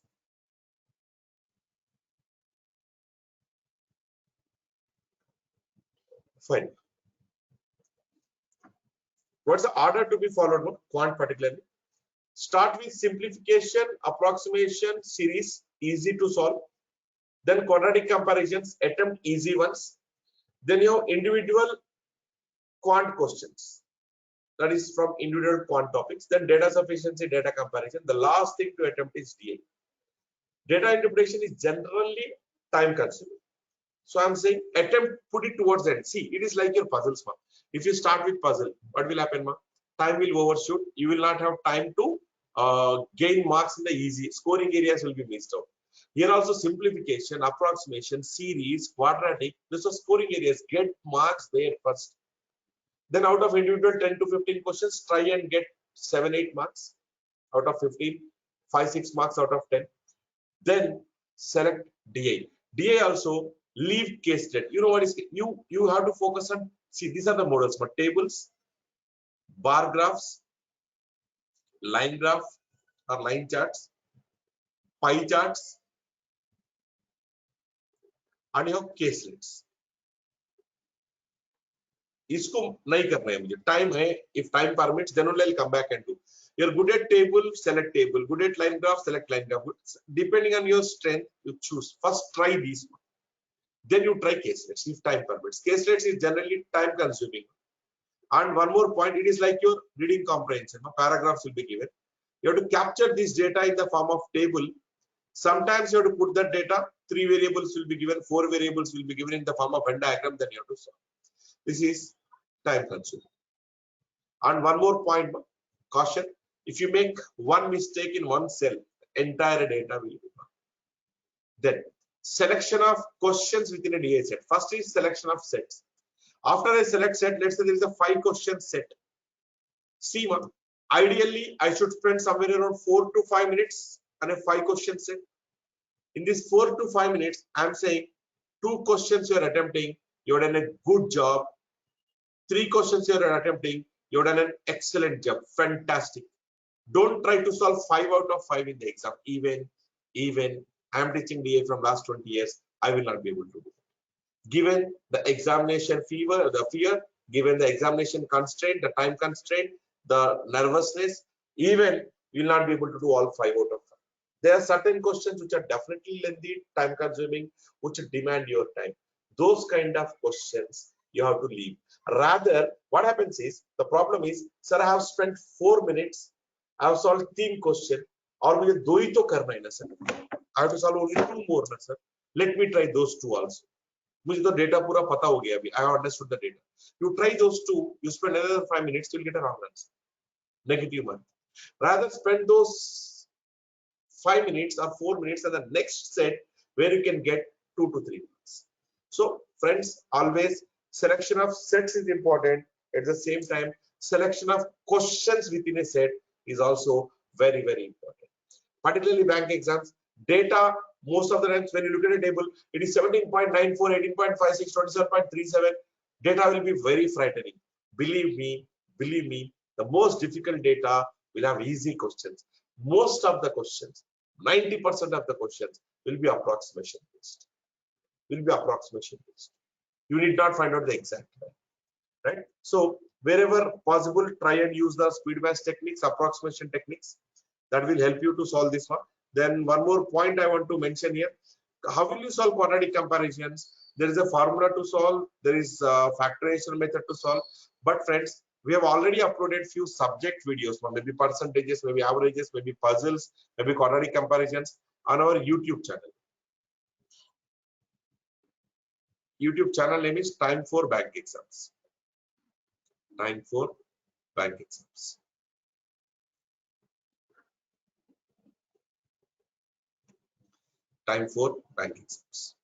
[SPEAKER 1] Fine. What's the order to be followed? No? Quant particularly. Start with simplification, approximation, series, easy to solve. Then quadratic comparisons, attempt easy ones. Then you have individual quant questions. That is from individual quant topics. Then data sufficiency, data comparison. The last thing to attempt is DA. Data interpretation is generally time consuming. So I'm saying attempt, put it towards the end. See, it is like your puzzles. Ma. If you start with puzzle, what will happen? Ma? Time will overshoot. You will not have time to gain marks in the easy. Scoring areas will be missed out. Here also simplification, approximation, series, quadratic. These are scoring areas. Get marks there first. Then out of individual 10 to 15 questions, try and get 7-8 marks out of 15, 5-6 marks out of 10. Then select DA. DA also leave case state. You know what is you have to focus on. See, these are the models, but tables, bar graphs, line graph or line charts, pie charts, and you have case lists. इसको नहीं करना है मुझे. Time है. If time permits, then only I'll come back and do. You're good at table, select table. Good at line graph, select line graph. Depending on your strength, you choose. First, try these. Then you try case lists if time permits. Case lists is generally time consuming. And one more point, it is like your reading comprehension. Paragraphs will be given. You have to capture this data in the form of table. Sometimes you have to put that data. 3 variables will be given, 4 variables will be given in the form of Venn diagram. Then you have to solve. This is time consuming. And one more point, caution. If you make one mistake in one cell, entire data will be gone. Then selection of questions within a DA set. First is selection of sets. After I select set, let's say there is a 5 question set. See, ideally I should spend somewhere around 4 to 5 minutes on a 5 question set. In this 4 to 5 minutes, I'm saying 2 questions you are attempting, you have done a good job. 3 questions you are attempting, you have done an excellent job. Fantastic. Don't try to solve 5 out of 5 in the exam. Even I am teaching DA from last 20 years, I will not be able to do it. Given the examination fever, the fear, given the examination constraint, the time constraint, the nervousness, even you will not be able to do all 5 out of 5. There are certain questions which are definitely lengthy, time consuming, which demand your time. Those kind of questions you have to leave. Rather, what happens is, the problem is, sir, I have spent 4 minutes, I have solved 3 questions, or मुझे 2 ही तो करना है ना sir. I have to solve only 2 more ना sir. Let me try those 2 also. मुझे तो data पूरा पता हो गया अभी. I have understood the data. You try those 2, you spend another 5 minutes, you'll get a wrong answer. Negative mark. Rather spend those 5 minutes or 4 minutes on the next set where you can get 2 to 3 marks. So friends, always selection of sets is important. At the same time, selection of questions within a set is also very, very important. Particularly bank exams, data Most of the times when you look at a table, it is 17.94, 18.56, 27.37. Data will be very frightening. Believe me, the most difficult data will have easy questions. Most of the questions, 90% of the questions will be approximation based. You need not find out the exact value, right? So wherever possible, try and use the speed match techniques, approximation techniques. That will help you to solve this one. Then one more point I want to mention here. How will you solve quadratic comparisons? There is a formula to solve. There is a factorization method to solve. But friends, we have already uploaded few subject videos, maybe percentages, maybe averages, maybe puzzles, maybe quadratic comparisons on our YouTube channel. YouTube channel name is Time for Bank Exams. Time for Bank Exams. Time for Bank Exams.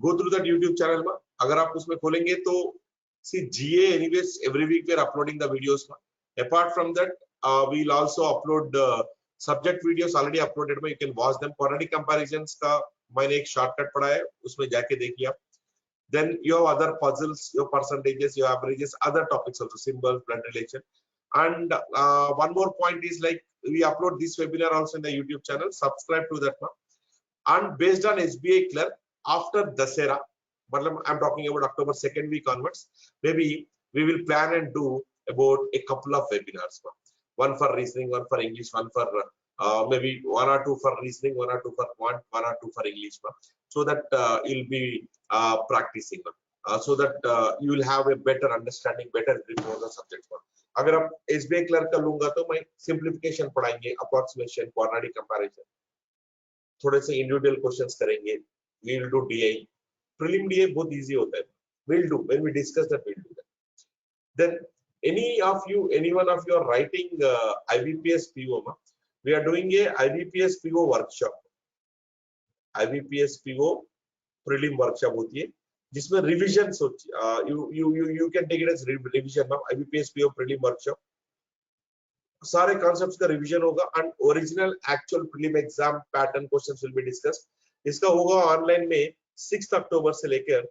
[SPEAKER 1] Go through that YouTube channel. अगर आप उसमें खोलेंगे तो see GA anyways every week we are uploading the videos. Apart from that, we'll also upload subject videos already uploaded. You can watch them. Quadratic comparisons का मैंने एक shortcut पढ़ा है, उसमें जाके देखिए आप. Then you have other puzzles, your percentages, your averages, other topics also, symbols, blood relation. And one more point is like we upload this webinar also in the YouTube channel. Subscribe to that one. And based on SBI Clerk, after Dasera, but I'm talking about October 2nd week onwards, maybe we will plan and do about a couple of webinars. One for reasoning, one for English, one for maybe one or two for reasoning, one or two for quant, one or two for English. So that you'll be practicing. So that you will have a better understanding, better grip over the subject. अगर आप SBI Clerk का लूंगा तो मैं simplification पढ़ाएंगे, approximation, quadratic comparison. थोड़े से individual questions करेंगे. We will do DI. Prelim DI बहुत easy होता है. We'll do when we discuss that. We'll do that. Then anyone of you are writing IBPS PO. We are doing a IBPS PO workshop. IBPS PO prelim workshop होती है, जिसमें revisions होती है. You can take it as revision. IBPS PO prelim workshop. सारे concepts का revision होगा and original actual prelim exam pattern questions will be discussed. इसका होगा online में 6th October से लेकर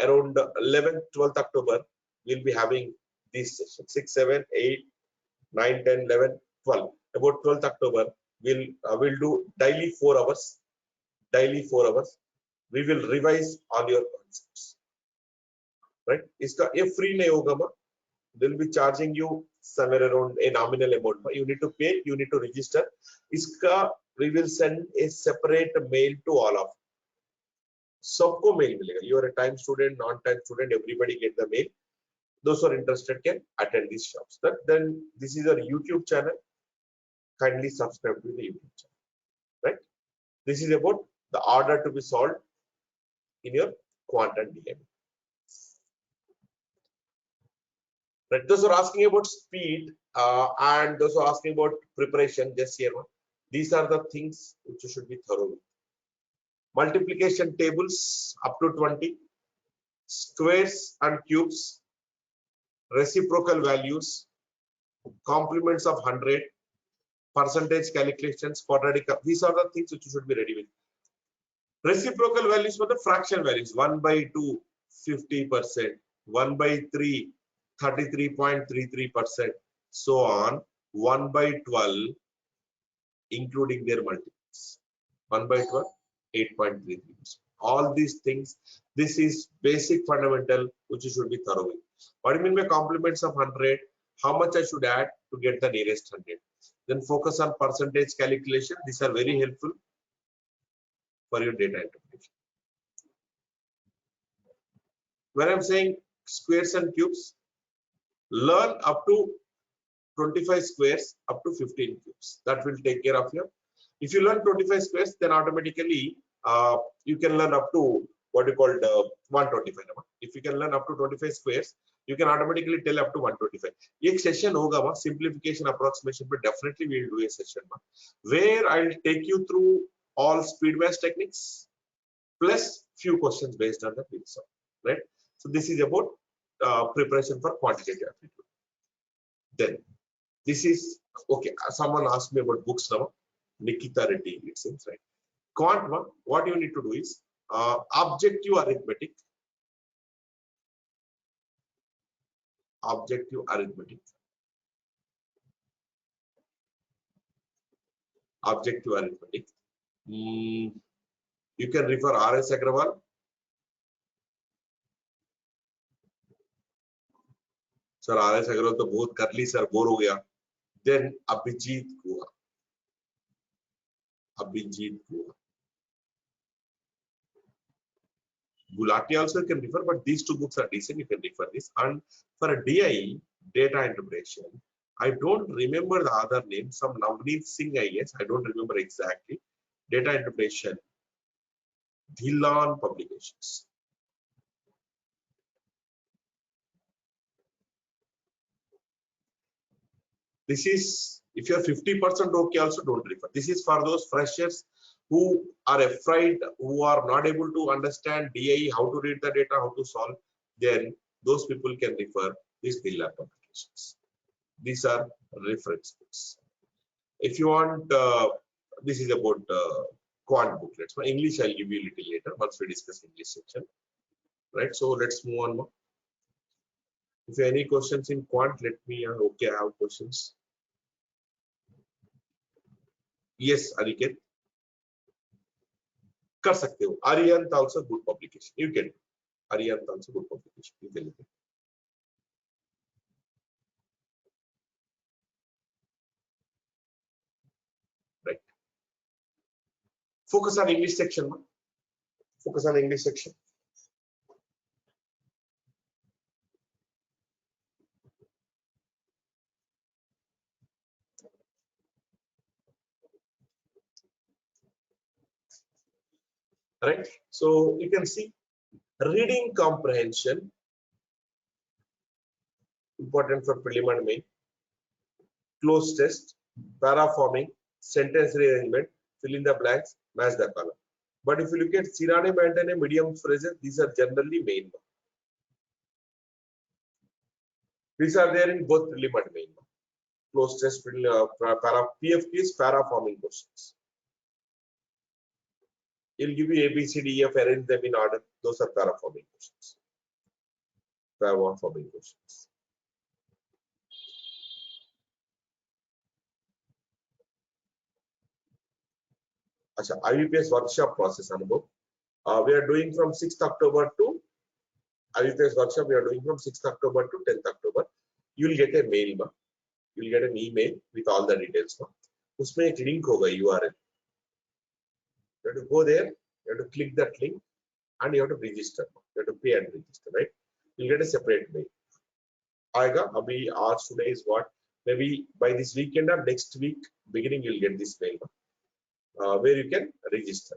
[SPEAKER 1] around 11th 12th October we'll be having these sessions. 6, 7, 8, 9, 10, 11, 12. About 12th October we'll do daily 4 hours. Daily 4 hours. We will revise all your concepts. Right? इसका ये free नहीं होगा. They'll be charging you somewhere around a nominal amount. You need to pay, you need to register. इसका we will send a separate mail to all of you. सबको mail मिलेगा. You are a time student, non-time student, everybody get the mail. Those who are interested can attend these shops. Then this is our YouTube channel. Kindly subscribe to the YouTube channel. Right? This is about the order to be solved in your quantum DM. Right. Those who are asking about speed and those who are asking about preparation, just here one. These are the things which you should be thorough with. Multiplication tables up to 20, squares and cubes, reciprocal values, complements of 100, percentage calculations, quadratic. These are the things which you should be ready with. Reciprocal values for the fraction values: 1 by 2, 50%, 1 by 3, 33.33%, so on. 1 by 12, including their multiples. 1 by 12, 8.33%. All these things, this is basic fundamental which you should be thorough with. What do you mean by complements of 100? How much I should add to get the nearest 100? Then focus on percentage calculation. These are very helpful for your data interpretation. When I'm saying squares and cubes, learn up to 25 squares up to 15 cubes. That will take care of you. If you learn 25 squares, then automatically you can learn up to what you call 125. If you can learn up to 25 squares, you can automatically tell up to 125. एक session होगा simplification approximation, but definitely we will do a session where I'll take you through all speed match techniques plus few questions based on the result. Right? So this is about preparation for quantitative aptitude. Then this is okay. Someone asked me about books now. Nikita Reddy, it seems, right? Quant one, what you need to do is objective arithmetic. Objective arithmetic. Objective arithmetic. You can refer R.S. Agrawal. Sir R.S. Agrawal तो बहुत कर ली sir, bore हो गया. Then Abhijit Guha. Abhijit Guha. Gulati also you can refer, but these two books are decent. You can refer this. And for a DI, data interpretation, I don't remember the other name. Some Navneet Singh, I guess. I don't remember exactly. Data interpretation. Dhillon Publications. This is, if you are 50% okay, also don't refer. This is for those freshers who are afraid, who are not able to understand DI, how to read the data, how to solve. Then those people can refer these Dhillon Publications. These are reference books. If you want, this is about quant booklets. For English, I'll give you a little later once we discuss English section. Right. So let's move on more. If you have any questions in quant, let me know. Okay, I have questions. Yes, Aniket. कर सकते हो. Arihant also good publication. You can. Arihant also good publication. You can. Right. Focus on English section. Focus on English section. Right. So you can see reading comprehension, important for preliminary main, close test, paraforming, sentence rearrangement, fill in the blanks, match the column. But if you look at synonym and medium phrases, these are generally main. These are there in both preliminary and main. Close test, PFQ is paraforming questions. It'll give you A, B, C, D, F, arrange them in order. Those are paraforming questions. Paraforming questions. Achha, IUPS workshop process anubhav. We are doing from 6th October to IUPS workshop. We are doing from 6th October to 10th October. You will get a mail. You will get an email with all the details. Usme ek link hoga URL. You have to go there. You have to click that link and you have to register. You have to pay and register. Right? You will get a separate mail. Aega. Abhi, आज today is what? Maybe by this weekend or next week beginning you will get this mail. Where you can register.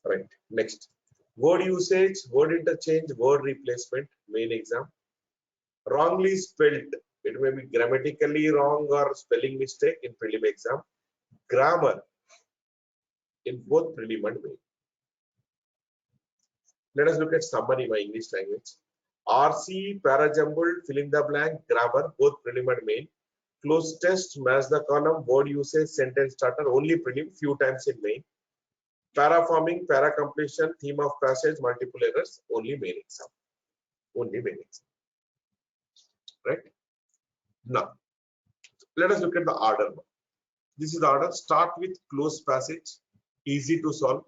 [SPEAKER 1] Right. Next. Word usage, word interchange, word replacement, main exam. Wrongly spelled. It may be grammatically wrong or spelling mistake in prelim exam. Grammar in both prelim and main. Let us look at summary in my English language. RC, parajumbled, fill in the blank, grammar, both prelim and main. Close test, match the column, word usage, sentence starter, only prelim, few times in main. Paraforming, para completion, theme of passage, multiple errors, only main exam. Only main exam. Right? Now, let us look at the order. This is the order. Start with close passage, easy to solve.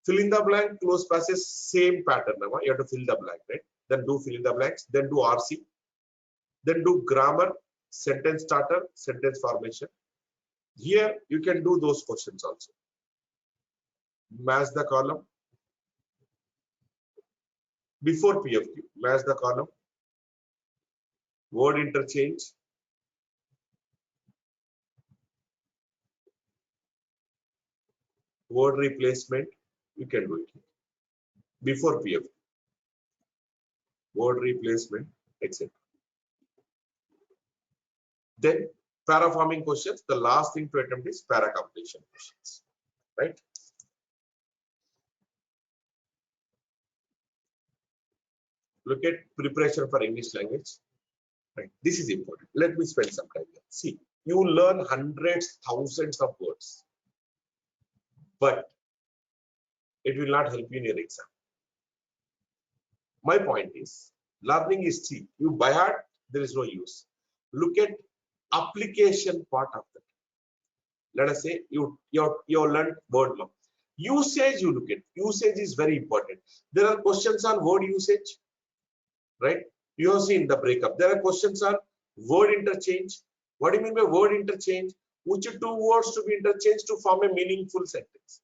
[SPEAKER 1] Fill in the blank, close passage, same pattern. You have to fill the blank, right? Then do fill in the blanks, then do RC, then do grammar, sentence starter, sentence formation. Here you can do those questions also. Match the column. Before PFQ, match the column. Word interchange. Word replacement. You can do it before PFQ. Word replacement, etc. Then paraforming questions. The last thing to attempt is para completion questions. Right? Look at preparation for English language. Right. This is important. Let me spend some time here. See, You learn hundreds, thousands of words, but it will not help you in your exam. My point is, learning is cheap. You by heart, there is no use. Look at application part of that. Let us say you learned word now. Usage, you look at. Usage is very important. There are questions on word usage, right? You have seen the breakup. There are questions on word interchange. What do you mean by word interchange? Which two words to be interchanged to form a meaningful sentence?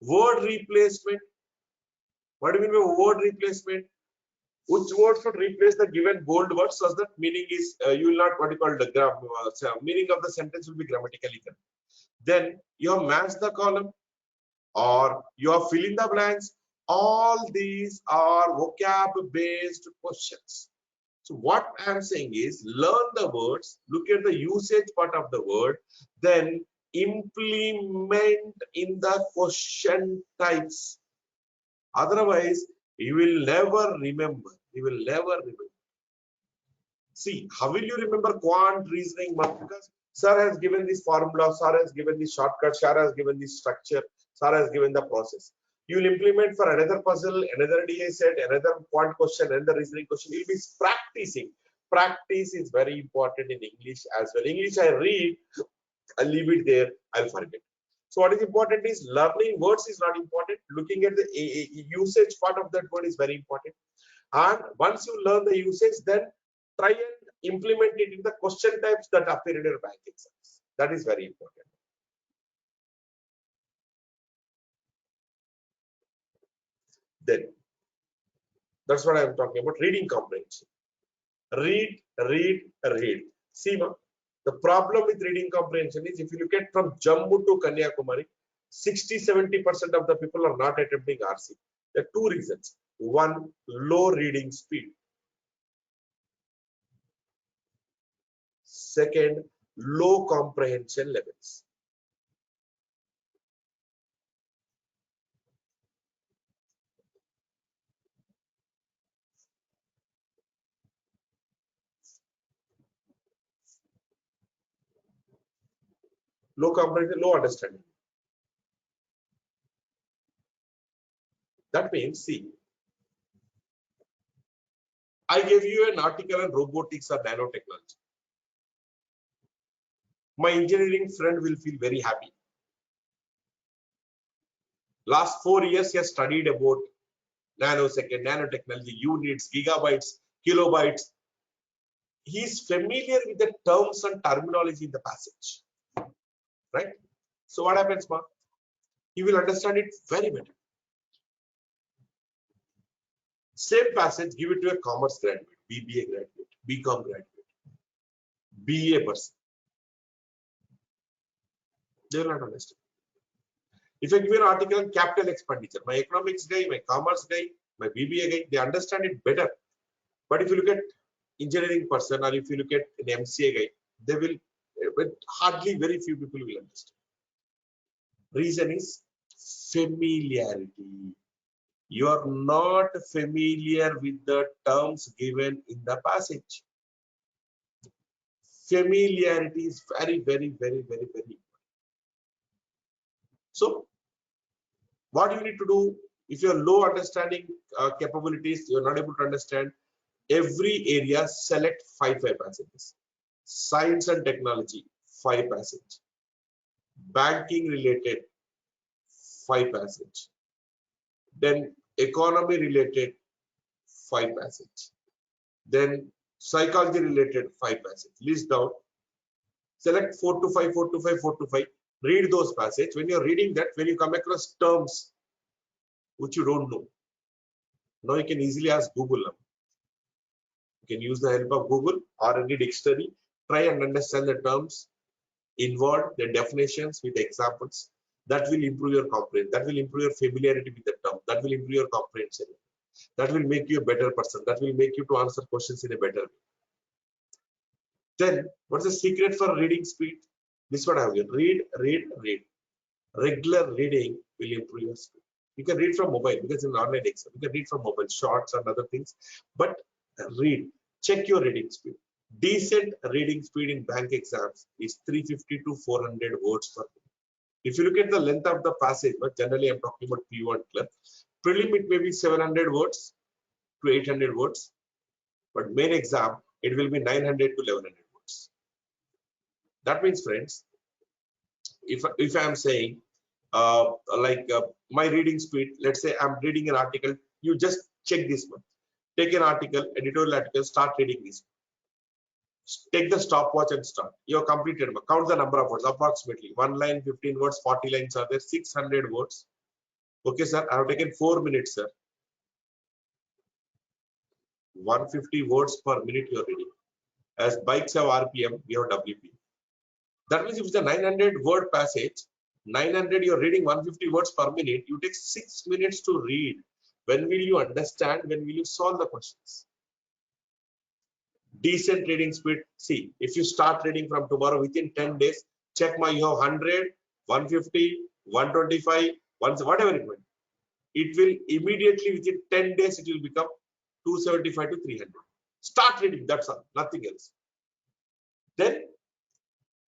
[SPEAKER 1] Word replacement. What do you mean by word replacement? Which word should replace the given bold word so that meaning is you will not what you call the meaning of the sentence will be grammatically correct. Then you have matched the column or you are filling the blanks. All these are vocab based questions. So what I am saying is learn the words, look at the usage part of the word, then implement in the question types. Otherwise, you will never remember. You will never remember. See, how will you remember quant reasoning? Because sir has given this formula, sir has given this shortcut, sir has given this structure, sir has given the process. You will implement for another puzzle, another DA set, another quant question, another reasoning question. You will be practicing. Practice is very important in English as well. English I read, I leave it there, I'll forget. So what is important is learning words is not important. Looking at the usage part of that word is very important. And once you learn the usage, then try and implement it in the question types that appear in your bank exams. That is very important. Then that's what I am talking about. Reading comprehension. Read, read, read. See, the problem with reading comprehension is if you look at from Jammu to Kanyakumari, 60-70% of the people are not attempting RC. There are two reasons. One, low reading speed. Second, low comprehension levels. Low comprehension, low understanding. That means, see, I gave you an article on robotics or nanotechnology. My engineering friend will feel very happy. Last 4 years, he has studied about nanosecond, nanotechnology, units, gigabytes, kilobytes. He is familiar with the terms and terminology in the passage, right? So what happens, Mark? He will understand it very better. Same passage, give it to a commerce graduate, BBA graduate, BCom graduate, BA person. They will not understand. If I give you an article on capital expenditure, my economics guy, my commerce guy, my BBA guy, they understand it better. But if you look at engineering person or if you look at an MCA guy, they will, but hardly very few people will understand. Reason is familiarity. You are not familiar with the terms given in the passage. Familiarity is very, very, very, very, very important. So, what you need to do if you are low understanding capabilities, you are not able to understand every area, select 5 passages. Science and technology, 5 passages. Banking related, 5 passages. Then economy related, 5 passages. Then psychology related, 5 passages. List down. Select 4 to 5, 4 to 5, 4 to 5. Read those passages. When you're reading that, when you come across terms which you don't know, now you can easily ask Google now. You can use the help of Google or any dictionary. Try and understand the terms involved, the definitions with examples. That will improve your comprehension. That will improve your familiarity with the term. That will improve your comprehension. That will make you a better person. That will make you to answer questions in a better way. Then, what's the secret for reading speed? This is what I have here. Read, read, read. Regular reading will improve your speed. You can read from mobile because in online exam, you can read from mobile, shorts and other things. But read. Check your reading speed. Decent reading speed in bank exams is 350 to 400 words per minute. If you look at the length of the passage, but generally I'm talking about P1 clerk, prelim it may be 700 words to 800 words, but main exam it will be 900 to 1100 words. That means, friends, if I am saying my reading speed, let's say I'm reading an article, you just check this one. Take an article, editorial article, start reading this. Take the stopwatch and start. You have completed. Count the number of words approximately. 1 line, 15 words, 40 lines are there, 600 words. Okay, sir. I have taken 4 minutes, sir. 150 words per minute you are reading. As bikes have RPM, we have WP. That means if it's a 900 word passage, 900 you're reading 150 words per minute, you take 6 minutes to read. When will you understand? When will you solve the questions? Decent reading speed. See, if you start reading from tomorrow, within 10 days, check you have 100, 150, 125, whatever it will. It will immediately within 10 days, it will become 275 to 300. Start reading, that's all, nothing else. Then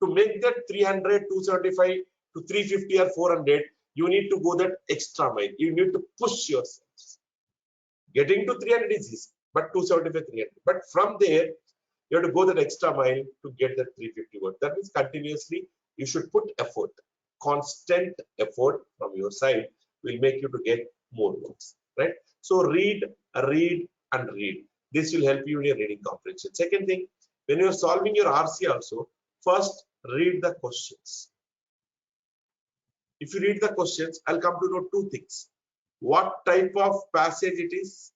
[SPEAKER 1] to make that 300, 275 to 350 or 400, you need to go that extra mile. You need to push yourself. Getting to 300 is easy, but 275, 300. But from there, you have to go that extra mile to get that 350 word. That means continuously, you should put effort. Constant effort from your side will make you to get more words, right? So read, read, and read. This will help you in your reading comprehension. Second thing, when you are solving your RC also, first read the questions. If you read the questions, I'll come to know two things. What type of passage it is.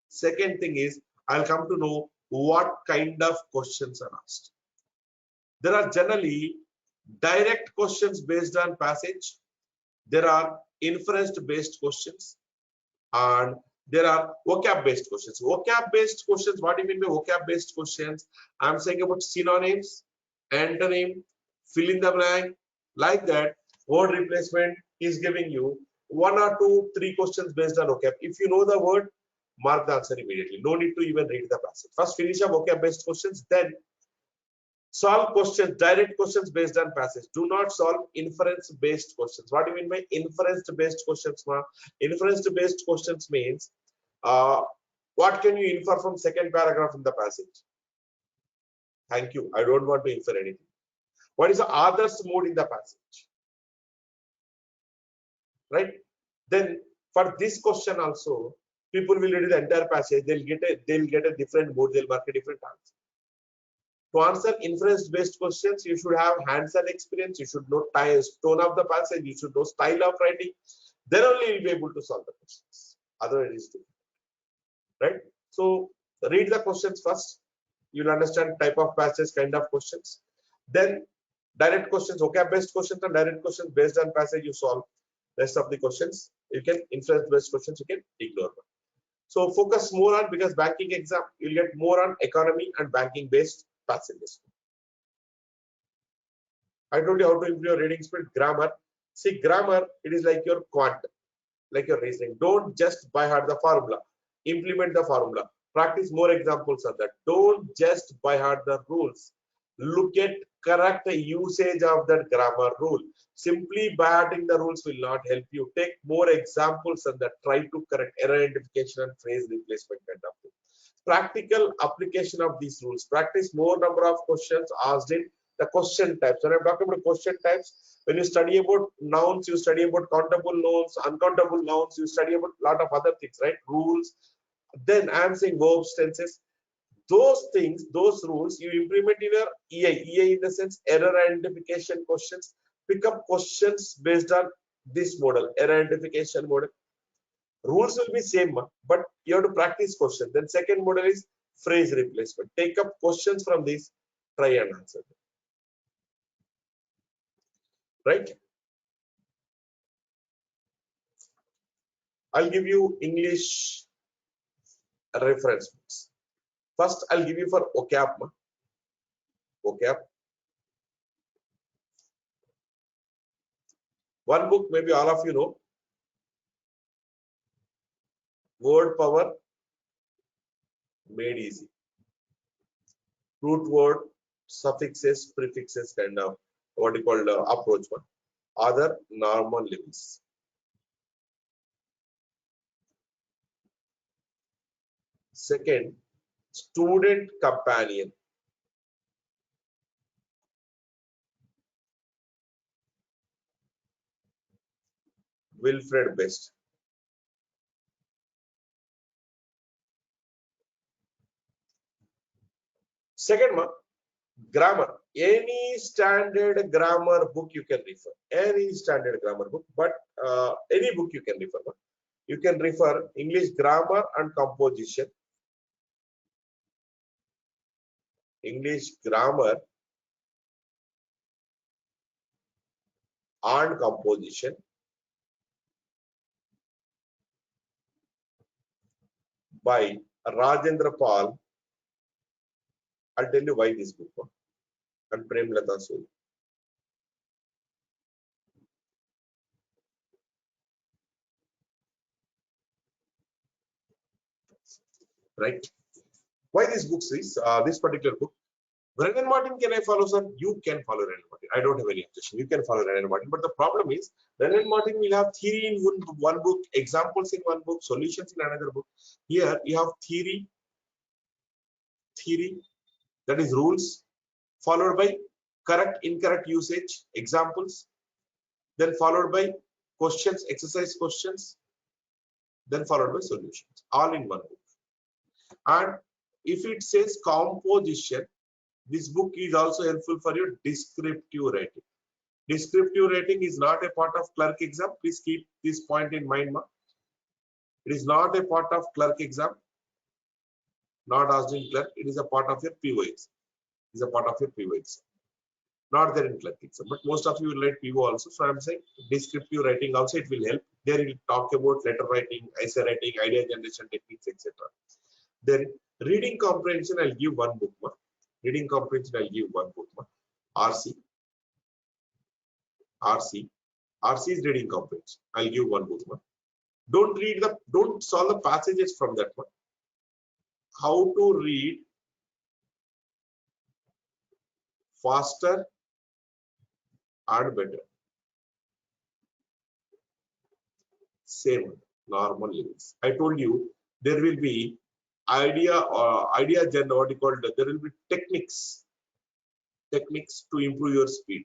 [SPEAKER 1] Second thing is, I'll come to know what kind of questions are asked. There are generally direct questions based on passage. There are inference based questions, and there are vocab based questions. Vocab based questions, what do you mean by vocab based questions? I'm saying about synonyms, antonym, fill in the blank, like that. Word replacement is giving you 1 or 2, 3 questions based on vocab. If you know the word, mark the answer immediately. No need to even read the passage. First finish your vocab based questions, then solve questions, direct questions based on passage. Do not solve inference based questions. What do you mean by inference based questions? Inference based questions means what can you infer from second paragraph in the passage? Thank you. I don't want to infer anything. What is the author's mood in the passage? Right? Then for this question also, people will read the entire passage. They'll get a different mood. They'll mark a different answer. To answer inference-based questions, you should have hands-on experience. You should know tone of the passage. You should know style of writing. Then only you'll be able to solve the questions. Otherwise, it's difficult. Right? So read the questions first. You'll understand type of passage, kind of questions. Then direct questions, vocab-based questions, and direct questions based on passage. You solve rest of the questions. You can inference-based questions. You can ignore them. So focus more on, because banking exam you'll get more on economy and banking-based passages. I told you how to improve your reading speed. Grammar. See, grammar, it is like your quant, like your reasoning. Don't just by heart the formula. Implement the formula. Practice more examples of that. Don't just by heart the rules. Look at correct usage of that grammar rule. Simply by hearting the rules will not help you. Take more examples and that. Try to correct error identification and phrase replacement kind of thing. Practical application of these rules. Practice more number of questions asked in the question types. When I'm talking about question types, when you study about nouns, you study about countable nouns, uncountable nouns, you study about a lot of other things, right? Rules. Then I'm saying verbs, tenses. Those things, those rules, you implement in your EI. EI in the sense error identification questions. Pick up questions based on this model, error identification model. Rules will be same, but you have to practice questions. Then second model is phrase replacement. Take up questions from this, try and answer them. Right? I'll give you English reference books. First, I'll give you for vocab. Vocab. One book, maybe all of you know. Word Power Made Easy. root word, suffixes, prefixes kind of what you call approach one. Other normal levels. Second, student companion. Wilfred Best. Second one, grammar. Any standard grammar book you can refer. Any standard grammar book, but any book you can refer. You can refer English grammar and composition. English grammar and composition by Rajendra Pal. I'll tell you why this book and Premlata Sood. Right? Why this book is this particular book? Brennan Martin, can I follow, sir? You can follow Brennan Martin. I don't have any objection. You can follow Brennan Martin. But the problem is, Brennan Martin will have theory in one book, examples in one book, solutions in another book. Here, you have theory, that is rules, followed by correct, incorrect usage, examples, then followed by questions, exercise questions, then followed by solutions, all in one book. And if it says composition, this book is also helpful for your descriptive writing. Descriptive writing is not a part of clerk exam. Please keep this point in mind. It is not a part of clerk exam. Not asked in clerk. It is a part of your PO exam. It is a part of your PO exam. Not there in clerk exam. But most of you will write PO also. So I am saying descriptive writing also it will help. There it will talk about letter writing, essay writing, idea generation techniques, etc. Then reading comprehension, I'll give one book. Reading comprehension, I'll give one book. RC is reading comprehension. I'll give one book. Don't solve the passages from that one. How to read faster and better. Same normal levels. I told you there will be idea general, what you call it, there will be techniques to improve your speed.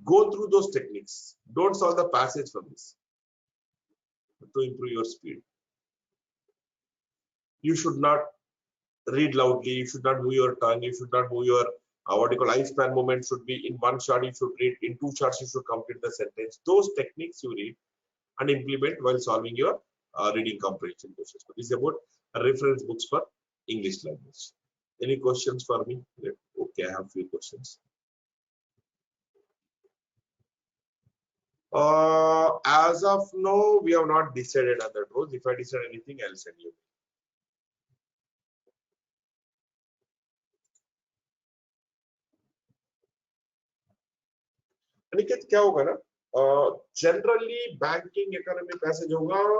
[SPEAKER 1] Go through those techniques. Don't solve the passage from this to improve your speed. You should not read loudly. You should not move your tongue. You should not move your what you call eye span movement should be in one shot. You should read in two shots. You should complete the sentence. Those techniques you read and implement while solving your reading comprehension questions. So this is about reference books for English language. Any questions for me? Okay, I have a few questions. As of now, we have not decided on that rules. If I decide anything, I'll send you. Aniket क्या होगा ना? Generally, banking economy passage होगा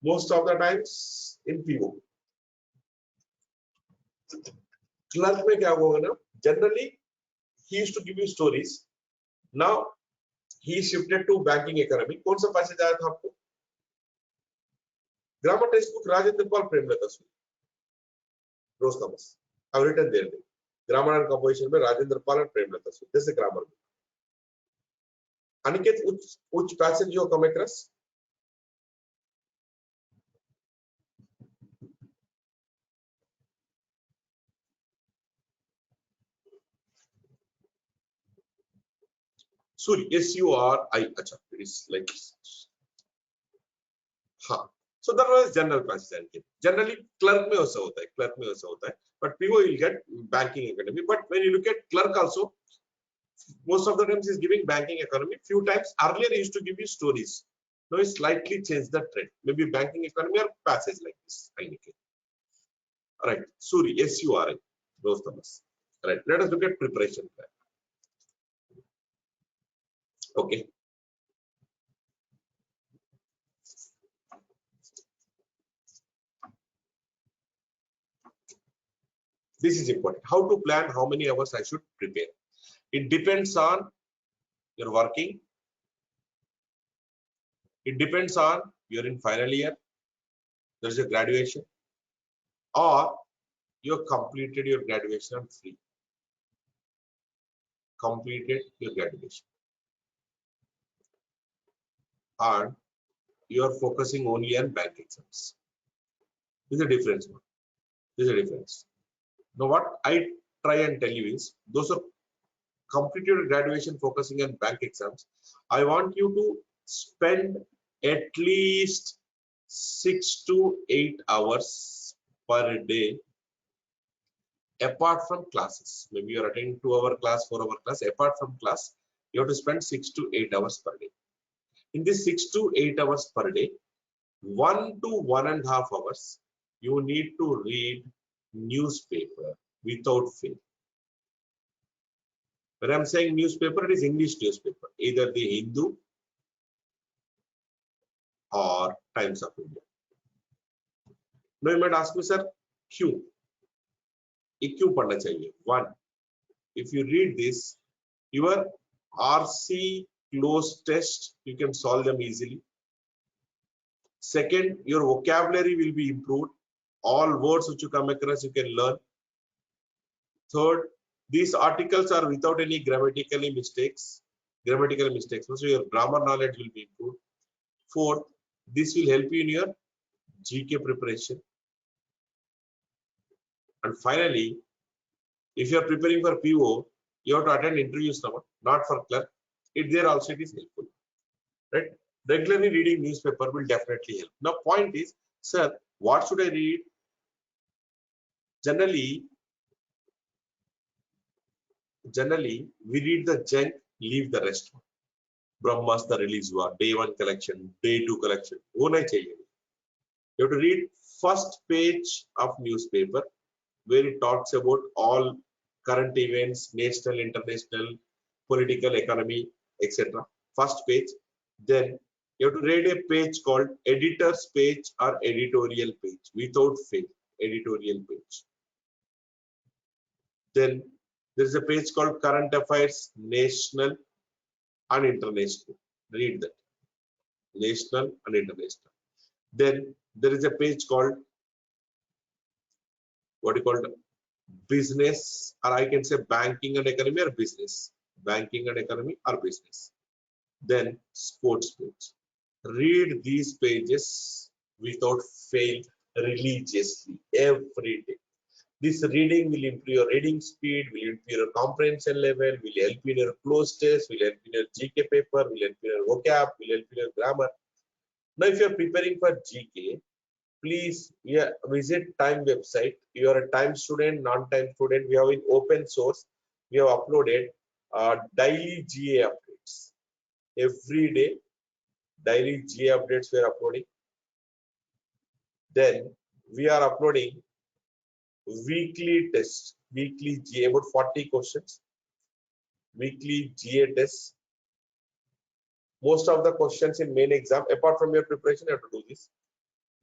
[SPEAKER 1] most of the times in PO. Clerk में क्या होगा ना? Generally, he used to give you stories. Now he shifted to banking economy. कौन सा passage आया था आपको? Grammar textbook Rajendra Pal Premlata Sood. Rose Thomas. I've written there. Grammar and composition में राजेंद्र पाल and Premlata Sood. This is grammar book. Aniket, which passage you come across? Suri, S-U-R-I. Acha, it is like this. हाँ. So that was general passage. Generally, clerk में ऐसा होता है. But PO will get banking economy. But when you look at clerk also, most of the times he's giving banking economy. Few times earlier he used to give you stories. Now he slightly changed the trend. Maybe banking economy or passage like this. All right. Suri, S-U-R-I. Rose Thomas. All right. Let us look at preparation plan. Okay. This is important. How to plan how many hours I should prepare. It depends on your working. It depends on you're in final year, there's a graduation, or you completed your graduation and free. Completed your graduation. And you are focusing only on bank exams. There's a difference. There's a difference. Now, what I try and tell you is, those are completed your graduation focusing on bank exams. I want you to spend at least 6 to 8 hours per day apart from classes. Maybe you're attending 2-hour class, 4-hour class. Apart from class, you have to spend 6 to 8 hours per day. In this 6 to 8 hours per day, 1 to 1.5 hours, you need to read newspaper without fail. When I'm saying newspaper, it is English newspaper, either the Hindu or Times of India. Now you might ask me, sir, क्यों? ये क्यों पढ़ना चाहिए? One, if you read this, your RC close test, you can solve them easily. Second, your vocabulary will be improved. All words which you come across, you can learn. Third, these articles are without any grammatical mistakes. So your grammar knowledge will be improved. Fourth, this will help you in your GK preparation. And finally, if you are preparing for PO, you have to attend interviews now, not for clerk. There also it is helpful, right? Regularly reading newspaper will definitely help. Now, point is, sir, what should I read? Generally, we read the junk, leave the rest. Brahmastra release हुआ, day 1 collection, day 2 collection. वो नहीं चाहिए. You have to read first page of newspaper, where it talks about all current events, national, international, political, economy, etc. First page. Then you have to read a page called editor's page or editorial page, without fail, editorial page. Then there is a page called current affairs, national and international. Read that. National and international. Then there is a page called, what you call, business, or I can say banking and economy or business. Banking and economy or business. Then sports page. Read these pages without fail religiously every day. This reading will improve your reading speed, will improve your comprehension level, will help you in your close test, will help in your GK paper, will help in your vocab, will help in your grammar. Now, if you are preparing for GK, please visit Time website. You are a Time student, non-Time student. We have in open source. We have uploaded daily GA updates. Every day, daily GA updates we are uploading. Then we are uploading weekly tests, weekly GA, about 40 questions. Weekly GA tests. Most of the questions in main exam, apart from your preparation, you have to do this.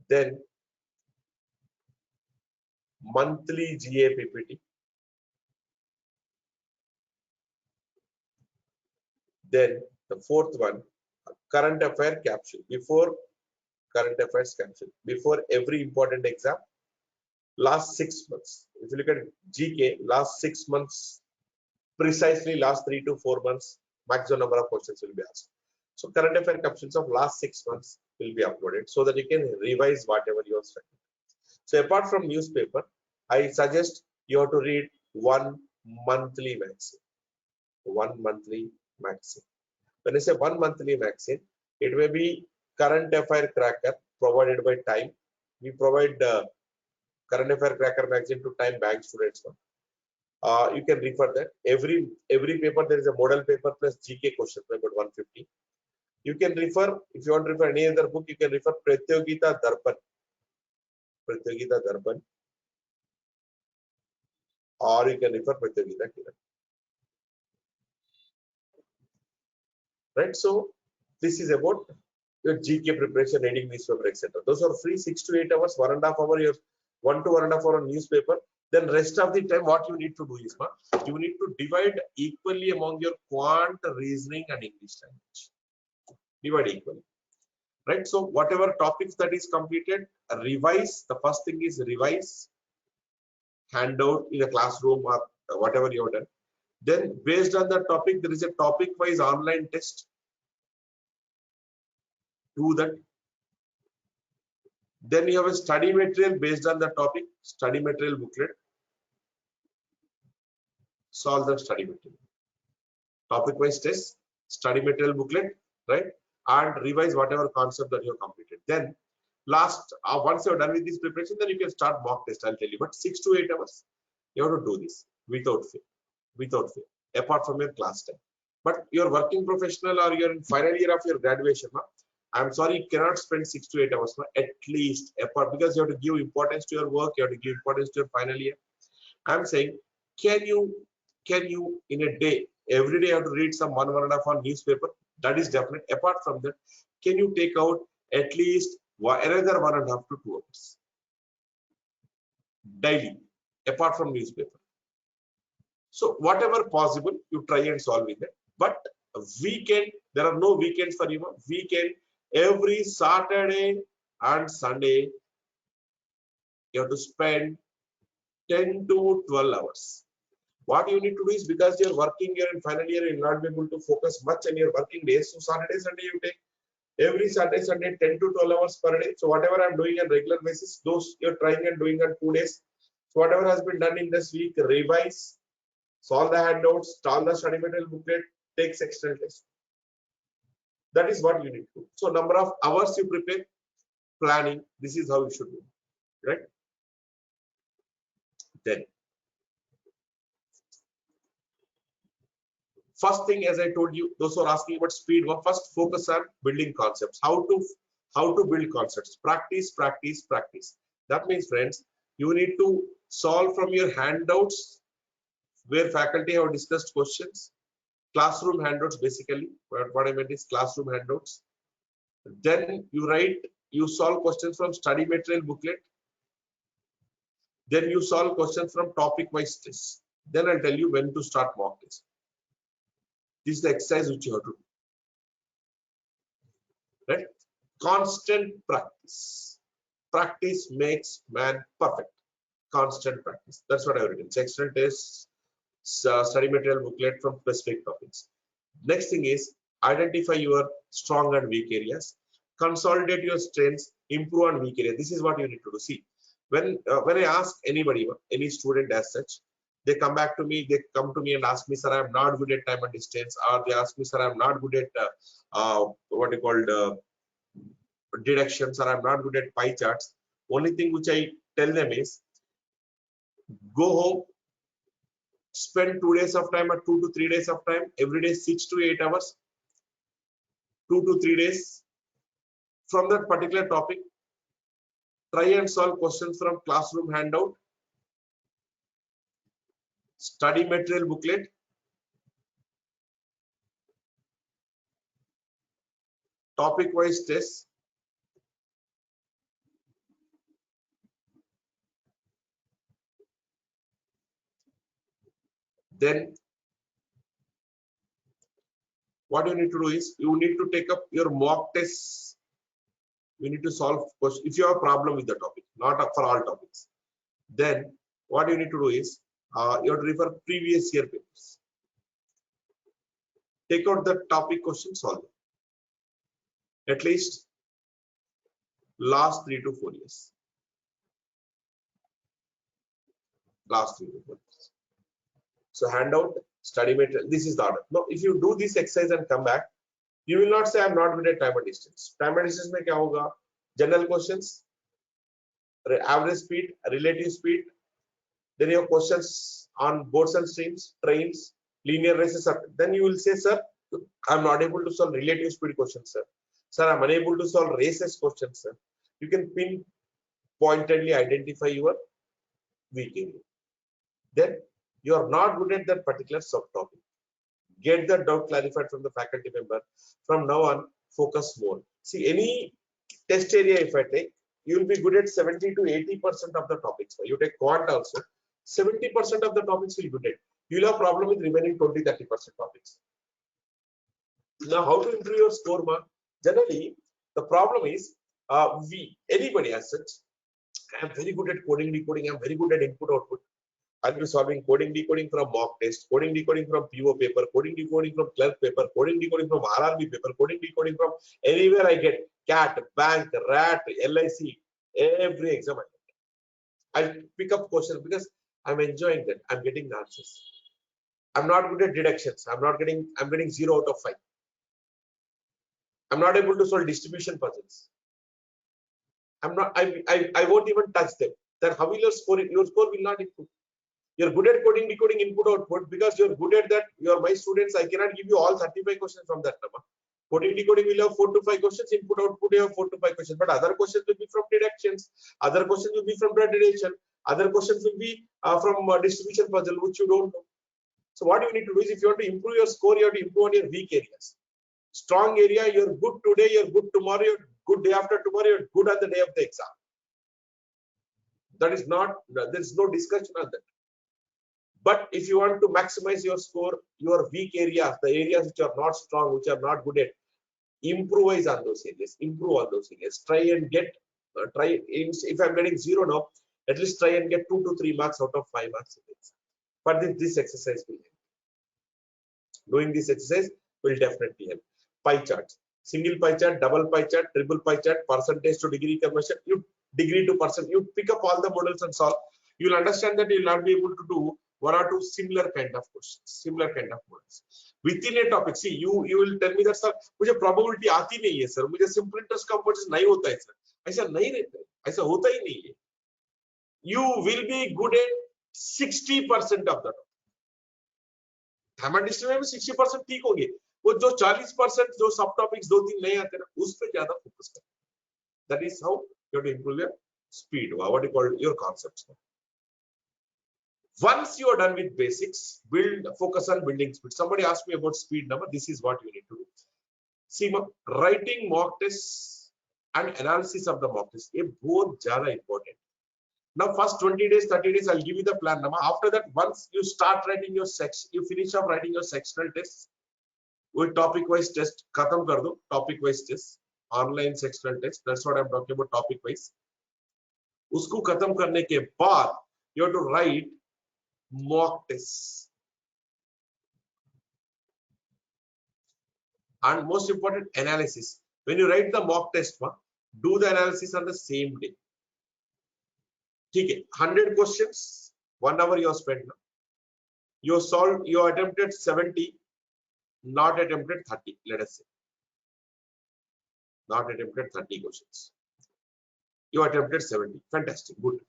[SPEAKER 1] Then monthly GA PPT. Then the fourth one, current affair capsule. Before current affairs capsule, before every important exam, last 6 months. If you look at GK, last 6 months, precisely last 3 to 4 months, maximum number of questions will be asked. So current affair capsules of last 6 months will be uploaded so that you can revise whatever you have studied. So apart from newspaper, I suggest you have to read one monthly magazine. One monthly magazine. When I say one monthly magazine, it may be current affair cracker provided by Time. We provide current affair cracker magazine to Time bank students. You can refer that. Every paper there is a model paper plus GK question paper 150. You can refer, if you want to refer any other book, you can refer Pratyogita Darpan. Pratyogita Darpan. Or you can refer Pratyogita Kiran. Right? So this is about your GK preparation, reading newspaper, etc. Those are free 6 to 8 hours, 1.5 hour, your 1 to 1.5 hour on newspaper, Then rest of the time, what you need to do is, you need to divide equally among your quant, reasoning, and English language. Divide equally, right? So whatever topics that is completed, revise. The first thing is revise, handout in a classroom or whatever you have done. Then based on the topic, there is a topic-wise online test. Do that. Then you have a study material based on the topic, study material booklet. Solve the study material. Topic-wise test, study material booklet, right? And revise whatever concept that you have completed. Then last, once you are done with this preparation, then you can start mock test. I'll tell you, but 6 to 8 hours, you have to do this without fail, apart from your class time. But you're working professional or you're in final year of your graduation, I'm sorry, you cannot spend 6 to 8 hours, at least apart, because you have to give importance to your work, you have to give importance to your final year. I'm saying, can you in a day, every day you have to read some 1.5 hour newspaper? That is definite. Apart from that, can you take out at least another 1.5 to 2 hours daily, apart from newspaper? So whatever possible, you try and solve it. But weekend, there are no weekends for you. Weekend, every Saturday and Sunday, you have to spend 10 to 12 hours. What you need to do is, because you're working, you're in final year, you'll not be able to focus much on your working days. So Saturday, Sunday, you take every Saturday, Sunday, 10 to 12 hours per day. So whatever I'm doing on regular basis, those you're trying and doing on 2 days. So whatever has been done in this week, revise, solve the handouts, solve the study material booklet, take external test. That is what you need to do. So number of hours you prepare, planning, this is how you should do, right? Then first thing, as I told you, those who are asking about speed, first focus on building concepts. How to build concepts. Practice, practice, practice. That means, friends, you need to solve from your handouts where faculty have discussed questions. Classroom handouts, basically. What I meant is classroom handouts. Then you solve questions from study material booklet. Then you solve questions from topic-wise tests. Then I'll tell you when to start mock test. This is the exercise which you have to do. Right? Constant practice. Practice makes man perfect. Constant practice. That's what I've written. External tests, study material booklet from specific topics. Next thing is identify your strong and weak areas. Consolidate your strengths. Improve on weak areas. This is what you need to do. See, when I ask anybody, any student as such, they come back to me, they come to me and ask me, sir, I'm not good at time and distance, or they ask me, sir, I'm not good at what you called deductions, or I'm not good at pie charts. Only thing which I tell them is, go home, spend 2 days of time or 2 to 3 days of time, every day 6 to 8 hours, 2 to 3 days from that particular topic. Try and solve questions from classroom handout, study material booklet, topic wise tests, then what you need to do is, you need to take up your mock tests. You need to solve questions if you have a problem with the topic, not for all topics. Then what you need to do is, you have to refer previous year papers. Take out the topic question, solve them. At least last 3 to 4 years. Last 3 to 4 years. So handout, study material. This is the order. Now, if you do this exercise and come back, you will not say I'm not good at time and distance. Time and distance में क्या होगा? General questions, average speed, relative speed. Then you have questions on boats and streams, trains, linear races. Then you will say, sir, I'm not able to solve relative speed questions, sir. Sir, I'm unable to solve races questions, sir. You can pinpointedly identify your weak area. Then you are not good at that particular subtopic. Get the doubt clarified from the faculty member. From now on, focus more. See, any test area if I take, you will be good at 70 to 80% of the topics. You take quant also, 70% of the topics will be dead. You will have problem with remaining 20-30% topics. Now, how to improve your score, ma? Generally, the problem is anybody as such. I am very good at coding, decoding. I am very good at input output. I'll be solving coding, decoding from mock test, coding, decoding from PO paper, coding, decoding from clerk paper, coding, decoding from RRB paper, coding, decoding from anywhere I get CAT, bank, RAT, LIC, every exam I'll pick up questions because I'm enjoying that. I'm getting the answers. I'm not good at deductions. I'm getting 0 out of 5. I'm not able to solve distribution puzzles. I won't even touch them. Then how will your score? Your score will not improve. You're good at coding, decoding, input, output because you're good at that. You're my students. I cannot give you all 35 questions from that number. Coding, decoding will have 4 to 5 questions. Input, output, you have 4 to 5 questions. But other questions will be from deductions. Other questions will be from derivation. Other questions will be from distribution puzzle, which you don't know. So what you need to do is, if you want to improve your score, you have to improve on your weak areas. Strong area, you're good today, you're good tomorrow, you're good day after tomorrow, you're good on the day of the exam. That is not, there's no discussion on that. But if you want to maximize your score, your weak areas, the areas which are not strong, which are not good at, improvise on those areas, improve on those areas. Try and get, if I'm getting 0 now, at least try and get 2 to 3 marks out of 5 marks in the exam. But this exercise will help. Doing this exercise will definitely help. Pie charts, single pie chart, double pie chart, triple pie chart, percentage to degree conversion, you degree to percent, you pick up all the models and solve. You will understand that you will not be able to do 1 or 2 similar kind of questions, similar kind of models within a topic. See, you will tell me that sir, मुझे probability आती नहीं है sir, मुझे simple interest composition नहीं होता है sir. ऐसा नहीं रहता है, ऐसा होता ही नहीं है. You will be good at 60% of the topic. Thermal distribution में 60% ठीक होंगे. वो जो 40% जो सब टॉपिक्स 2-3 नए आते हैं ना, उस पे ज्यादा फोकस करें. That is how you have to improve your speed. What do you call your concepts? Once you are done with basics, focus on building speed. Somebody asked me about speed number. This is what you need to do. See, writing mock tests and analysis of the mock tests is both jada important. Now, first 20 days, 30 days, I'll give you the plan number. After that, once you start writing your section, you finish off writing your sectional tests with topic-wise test. Khatam kar do, topic-wise test, online sectional test. That's what I'm talking about, topic-wise. Usko khatam karne ke baad, you have to write mock tests. And most important, analysis. When you write the mock test, do the analysis on the same day. Okay, 100 questions, 1 hour you have spent. You solved, you attempted 70, not attempted 30, let us say. Not attempted 30 questions. You attempted 70. Fantastic, good.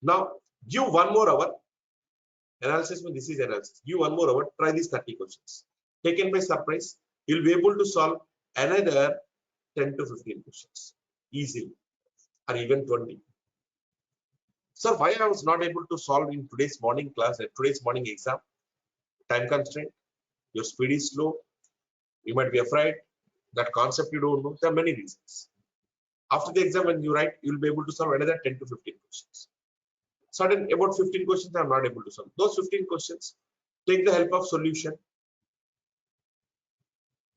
[SPEAKER 1] Now, give 1 more hour. Analysis, this is analysis. Give 1 more hour, try these 30 questions. Taken by surprise, you'll be able to solve another 10 to 15 questions easily, or even 20. Sir, why I was not able to solve in today's morning class, at today's morning exam? Time constraint, your speed is slow, you might be afraid, that concept you don't know. There are many reasons. After the exam, when you write, you'll be able to solve another 10 to 15 questions. Certain about 15 questions I'm not able to solve. Those 15 questions, take the help of solution.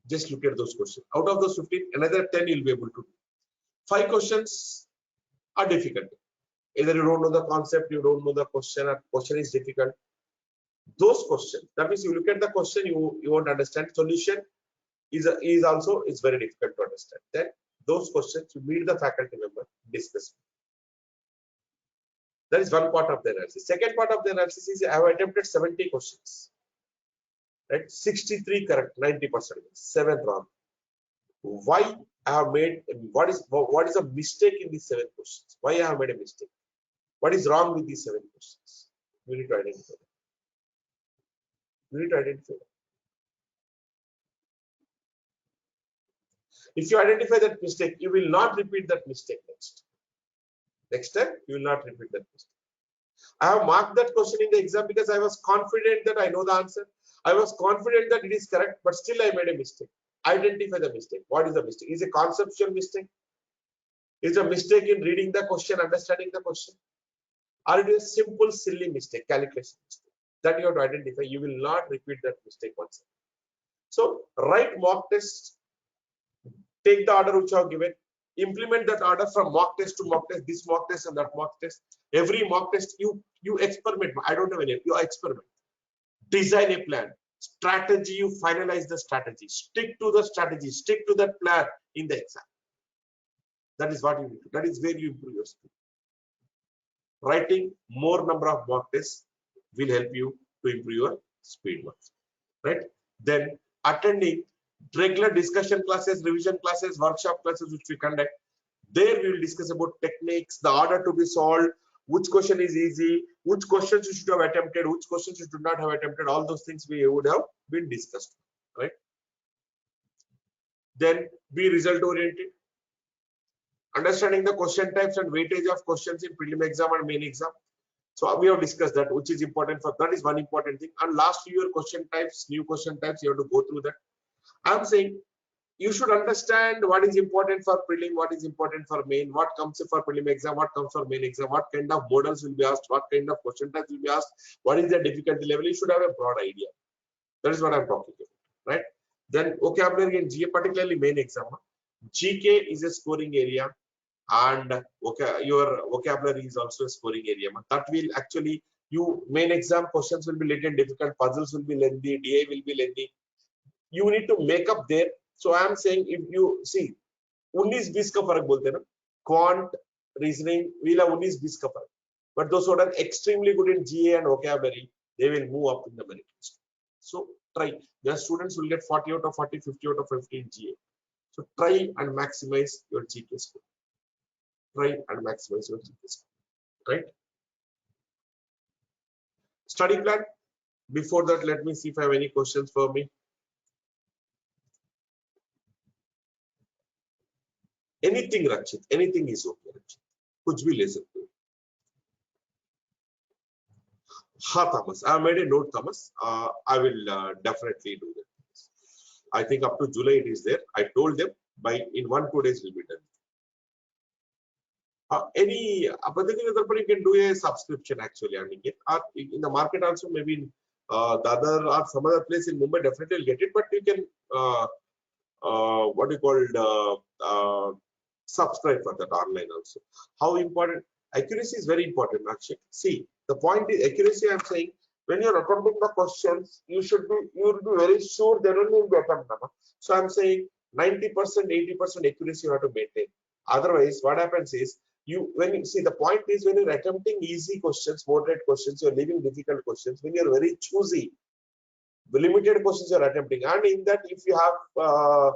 [SPEAKER 1] Just look at those questions. Out of those 15, another 10 you'll be able to do. 5 questions are difficult. Either you don't know the concept, you don't know the question, or question is difficult. Those questions, that means you look at the question, you won't understand. Solution is also very difficult to understand. Then those questions, you meet the faculty member, discuss. That is one part of the analysis. Second part of the analysis is I have attempted 70 questions. Right? 63 correct, 90%, 7 wrong. Why I have made, what is a mistake in these 7 questions? Why I have made a mistake? What is wrong with these 7 questions? You need to identify them. You need to identify them. If you identify that mistake, you will not repeat that mistake next. Next time, you will not repeat that mistake. I have marked that question in the exam because I was confident that I know the answer. I was confident that it is correct, but still I made a mistake. Identify the mistake. What is the mistake? Is it a conceptual mistake? Is it a mistake in reading the question, understanding the question? or it is a simple silly mistake, calculation mistake, that you have to identify. You will not repeat that mistake once again. So write mock tests, take the order which I have given, implement that order from mock test to mock test, this mock test and that mock test. Every mock test you experiment. I don't have any, you experiment. Design a plan. Strategy, you finalize the strategy. Stick to the strategy, stick to that plan in the exam. That is what you need to. That is where you improve your speed. Writing more number of mock tests will help you to improve your speed marks. Right? Then attending regular discussion classes, revision classes, workshop classes which we conduct. There we will discuss about techniques, the order to be solved, which question is easy, which questions you should have attempted, which questions you should not have attempted. All those things we would have been discussed. Right? Then be result oriented. Understanding the question types and weightage of questions in prelim exam and main exam. So we have discussed that, which is important for that is one important thing. And last year question types, new question types, you have to go through that. I'm saying you should understand what is important for prelim, what is important for main, what comes for prelim exam, what comes for main exam, what kind of models will be asked, what kind of question types will be asked, what is the difficulty level. You should have a broad idea. That is what I'm talking about, right? Then vocabulary in GA, particularly main exam. GK is a scoring area, and your vocabulary is also a scoring area. That will actually, you main exam questions will be little difficult, puzzles will be lengthy, DA will be lengthy. You need to make up there. So I am saying, if you see 19-20 का फर्क बोलते हैं ना, quant, reasoning will have 19-20 का फर्क. But those who are extremely good in GA and vocabulary, they will move up in the merit list. So try. Your students will get 40 out of 40, 50 out of 50 in GA. So try and maximize your GK score. Try and maximize your GK score. Right? Study plan. Before that, let me see if I have any questions for me. Anything, Rakshit, anything is okay, Rakshit. कुछ भी ले सकते हो. हाँ, Thomas, I made a note, Thomas. I will definitely do that. I think up to July it is there. I told them by in 1-2 days will be done. Any particular you can do a subscription actually, earning it. In the market also, maybe in Dadar or some other place in Mumbai, definitely will get it. But you can what you called subscribe for that online also. How important accuracy is very important actually. See, the point is accuracy. I'm saying when you're attempting the questions, you will be very sure there will be attempt. So I'm saying 90%, 80% accuracy you have to maintain. Otherwise, what happens is when you see, the point is when you're attempting easy questions, moderate questions, you're leaving difficult questions. When you're very choosy, the limited questions you're attempting, and in that if you have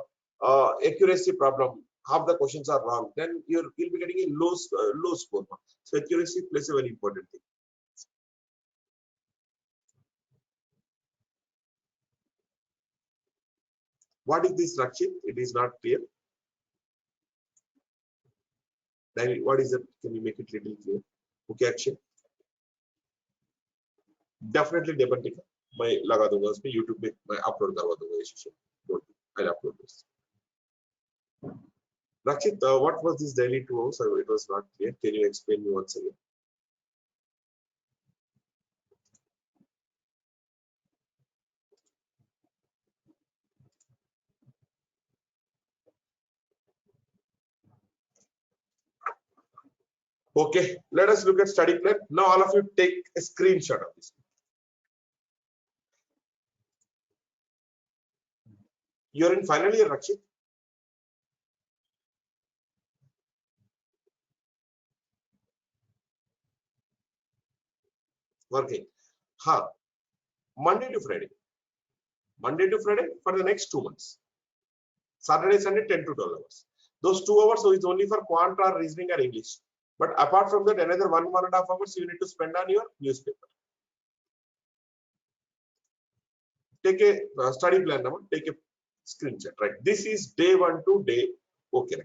[SPEAKER 1] accuracy problem, half the questions are wrong, then you'll be getting a low score. So accuracy plays a very important thing. What is this, Rakshit? It is not clear. Then what is it? Can you make it little clear? Okay, action. Definitely double tick मैं लगा दूंगा उस पे, YouTube पे मैं upload करवा दूंगा ये session. I'll upload this. Rakshit, what was this daily 2 hours? It was not clear. Can you explain me once again? Okay, let us look at study plan. Now all of you take a screenshot of this. You're in final year, Rakshit? Working. Monday to Friday. Monday to Friday for the next 2 months. Saturday, Sunday, 10 to 12 hours. Those 2 hours is only for quant or reasoning or English. But apart from that, another 1.5 hours you need to spend on your newspaper. Take a study plan number, take a screenshot, right? This is day 1 to day, okay.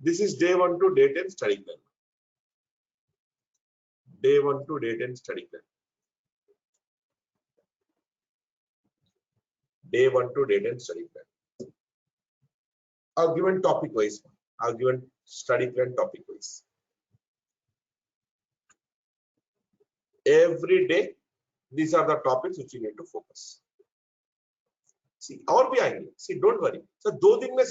[SPEAKER 1] This is day 1 to day 10 study plan. Day 1 to day 10 study plan. Day 1 to day 10 study plan. I've given topic wise. I've given study plan topic wise. every day. These are the topics which you need to focus. See, और भी आएंगे. See, don't worry. So, दो दिन में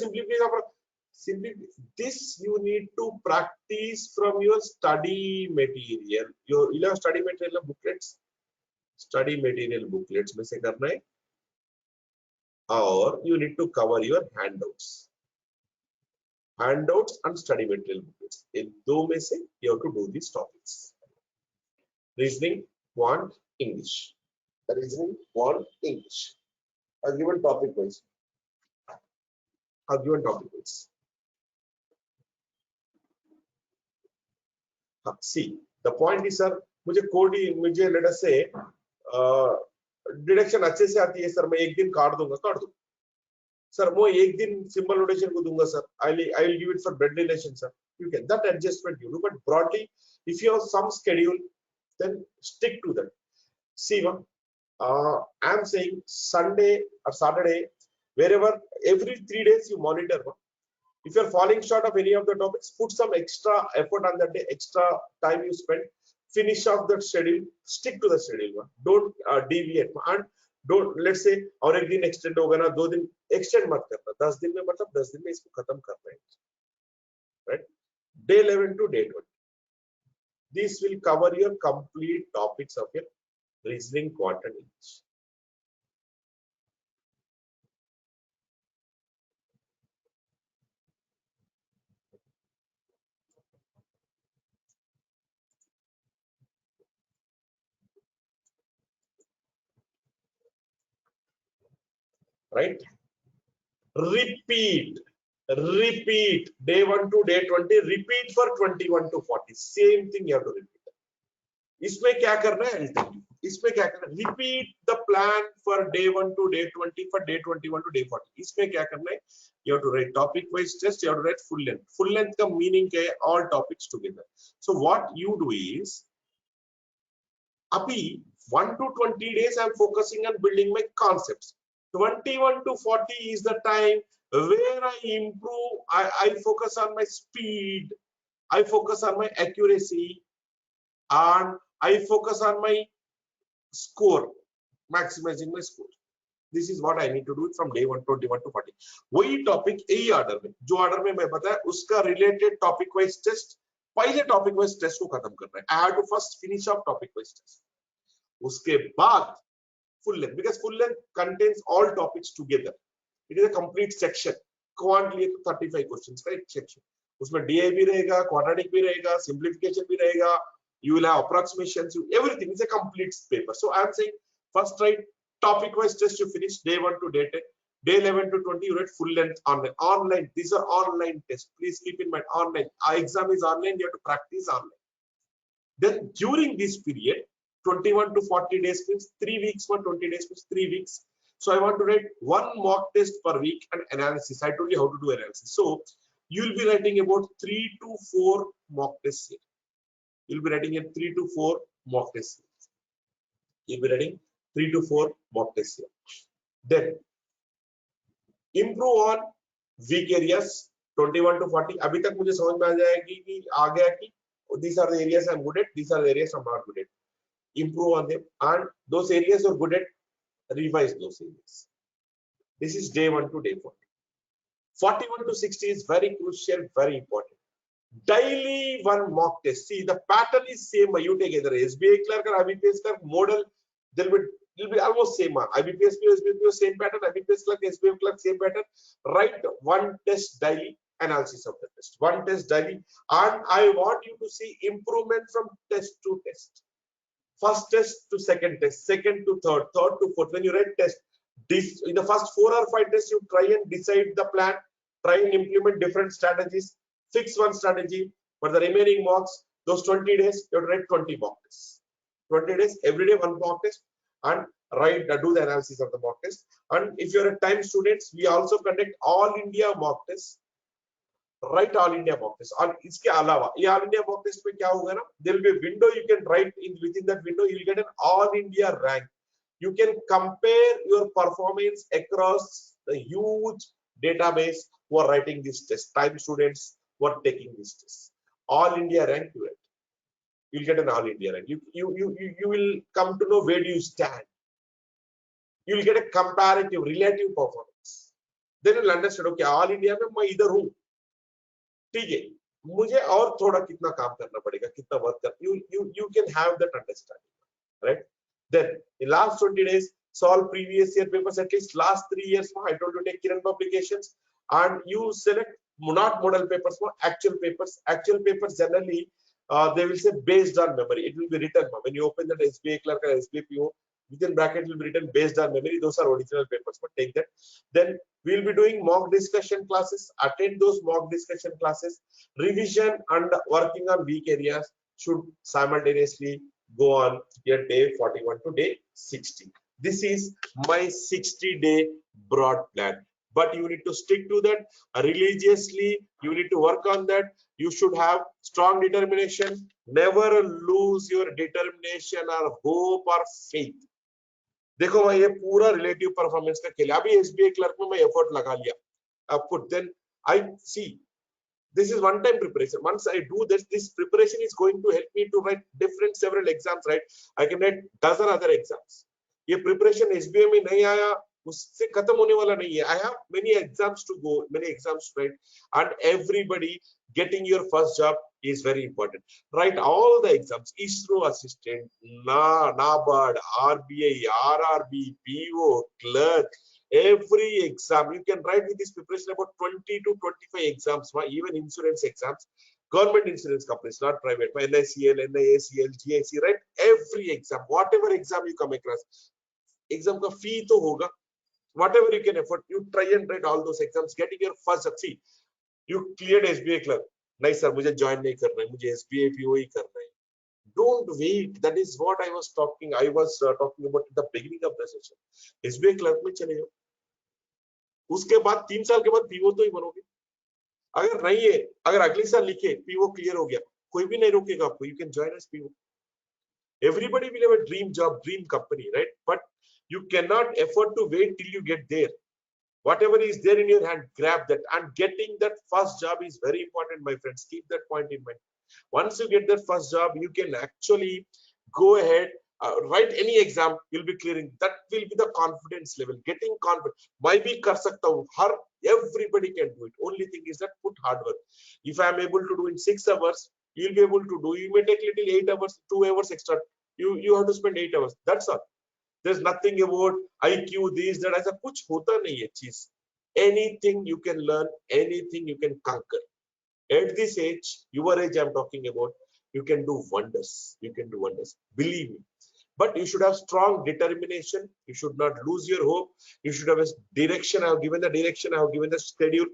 [SPEAKER 1] simply this you need to practice from your study material. You have study material booklets. Study material booklets में से करना है. Or you need to cover your handouts. Handouts and study material booklets. In दो में से you have to do these topics. Reasoning, quant, English. Reasoning, quant, English. A given topic wise. A given topic wise. See, the point is, sir, मुझे let us say deduction अच्छे से आती है sir, मैं एक दिन काट दूंगा सर, मैं एक दिन सिंपल नोटेशन को दूंगा sir, I will give it for blood relation sir. You can that adjustment you do, but broadly if you have some schedule then stick to that. See, I am saying Sunday or Saturday, wherever every 3 days you monitor. If you are falling short of any of the topics, put some extra effort on that day, extra time you spend, finish off that schedule, stick to the schedule. Don't deviate and don't, let's say और एक दिन extend होगा ना, 2 दिन extend मत करना, 10 दिन में मतलब 10 दिन में इसको खत्म करना है, right? Day 11 to day 20. This will cover your complete topics of your reasoning, quant and English. Right? Repeat day 1 to day 20, repeat for 21 to 40. Same thing you have to repeat. इसमें क्या करना है? इसमें क्या करना है? Repeat the plan for day 1 to day 20, for day 21 to day 40. इसमें क्या करना है? You have to write topic wise test, you have to write full length. Full length का meaning क्या है? All topics together. So what you do is, अभी 1 to 20 days I am focusing on building my concepts. 21 to 40 is the time where I improve. I focus on my speed, I focus on my accuracy, and I focus on my score, maximizing my score. This is what I need to do from day 1 to 21 to 40. वही topic यही order में, जो order में मैं बताया उसका related topic wise test, पहले topic wise test को खत्म करना है. I have to first finish off topic wise test. उसके बाद full length, because full length contains all topics together. It is a complete section. Quant लिए तो 35 questions का एक section. उसमें DI भी रहेगा, quadratic भी रहेगा, simplification भी रहेगा. You will have approximations. Everything is a complete paper. So I am saying first write topic wise test you finish day 1 to day 10. Day 11 to 20 you write full length online. Online. These are online tests. Please keep in mind online. Our exam is online. You have to practice online. Then during this period, 21 to 40 days means 3 weeks, 20 days means 3 weeks. So I want to write 1 mock test per week and analysis. I told you how to do analysis. So you will be writing about 3 to 4 mock tests here. You'll be writing a 3 to 4 mock tests here. You'll be writing 3 to 4 mock tests here. Then improve on weak areas 21 to 40. अभी तक मुझे समझ में आ जाएगी कि आ गया कि these are the areas I'm good at, these are the areas I'm not good at. Improve on them, and those areas you're good at, revise those areas. This is day 1 to day 40. 41 to 60 is very crucial, very important. Daily 1 mock test. See, the pattern is same. You take either SBI clerk or IBPS clerk model. Will be almost same. IBPS same pattern. IBPS clerk, SBI clerk same pattern. Write 1 test daily. Analysis of the test. 1 test daily, and I want you to see improvement from test to test. First test to second test, second to third, third to fourth. When you write test, this in the first 4 or 5 tests, you try and decide the plan, try and implement different strategies, fix one strategy. For the remaining mocks, those 20 days, you have to write 20 mock tests. 20 days, every day 1 mock test, and do the analysis of the mock test. And if you are a time students, we also conduct all India mock tests. Write all India mock test. और इसके अलावा ये all India mock test में क्या होगा ना? There will be a window you can write in. Within that window, you will get an all India rank. You can compare your performance across the huge database who are writing this test. Time students who are taking this test. All India rank you write. you'll get an all India rank. You will come to know where do you stand. You will get a comparative, relative performance. Then you'll understand, okay, all India में मैं इधर हूँ, ठीक है, मुझे और थोड़ा कितना काम करना पड़ेगा, कितना वर्क कर, you can have that understanding, right? Then in last 20 days, solve previous year papers, at least last 3 years. I told you take Kiran publications, and you select not model papers, actual papers. Actual papers generally they will say based on memory. It will be written when you open that SBI Clerk or SBI PO. Within bracket will be written based on memory. Those are original papers, but take that. Then we will be doing mock discussion classes. Attend those mock discussion classes. Revision and working on weak areas should simultaneously go on your day 41 to day 60. This is my 60-day broad plan. But you need to stick to that religiously. You need to work on that. You should have strong determination. Never lose your determination or hope or faith. देखो मैं ये पूरा relative performance का खेला, अभी SBI clerk में मैं effort लगा लिया, अब put then I see this is one time preparation. Once I do this preparation is going to help me to write different several exams, right? I can write dozen other exams. ये preparation SBI में नहीं आया, उससे खत्म होने वाला नहीं है. I have many exams to go, many exams to write, and everybody getting your first job is very important. Write all the exams: ISRO assistant, NABARD, RBI, RRB, PO, clerk. Every exam you can write with this preparation about 20 to 25 exams, even insurance exams, government insurance companies, not private, NICL, NIACL, GIC, right? Every exam, whatever exam you come across, exam ka fee to hoga, whatever you can afford, you try and write all those exams, getting your first job. See, you cleared SBI clerk. नहीं sir मुझे join नहीं करना है, मुझे SBI PO ही करना है. Don't wait. That is what I was talking about at the beginning of the session. SBI clerk में चले जाओ. उसके बाद 3 साल के बाद PO तो ही बनोगे. अगर नहीं है, अगर अगले साल लिखे PO क्लियर हो गया, कोई भी नहीं रोकेगा आपको. You can join as PO. Everybody will have a dream job, dream company, right? But you cannot afford to wait till you get there. Whatever is there in your hand, grab that. And getting that first job is very important, my friends. Keep that point in mind. Once you get that first job, you can actually go ahead, write any exam, you'll be clearing. That will be the confidence level. Getting confident. मैं भी कर सकता हूँ. Everybody can do it. Only thing is that put hard work. If I am able to do in 6 hours, you'll be able to do. You may take little 8 hours, 2 hours extra. You have to spend 8 hours. That's all. There's nothing about IQ, this, that. ऐसा कुछ होता नहीं है चीज. Anything you can learn, anything you can conquer. At this age, your age I'm talking about, you can do wonders. You can do wonders. Believe me. But you should have strong determination. You should not lose your hope. You should have a direction. I have given the direction. I have given the schedule.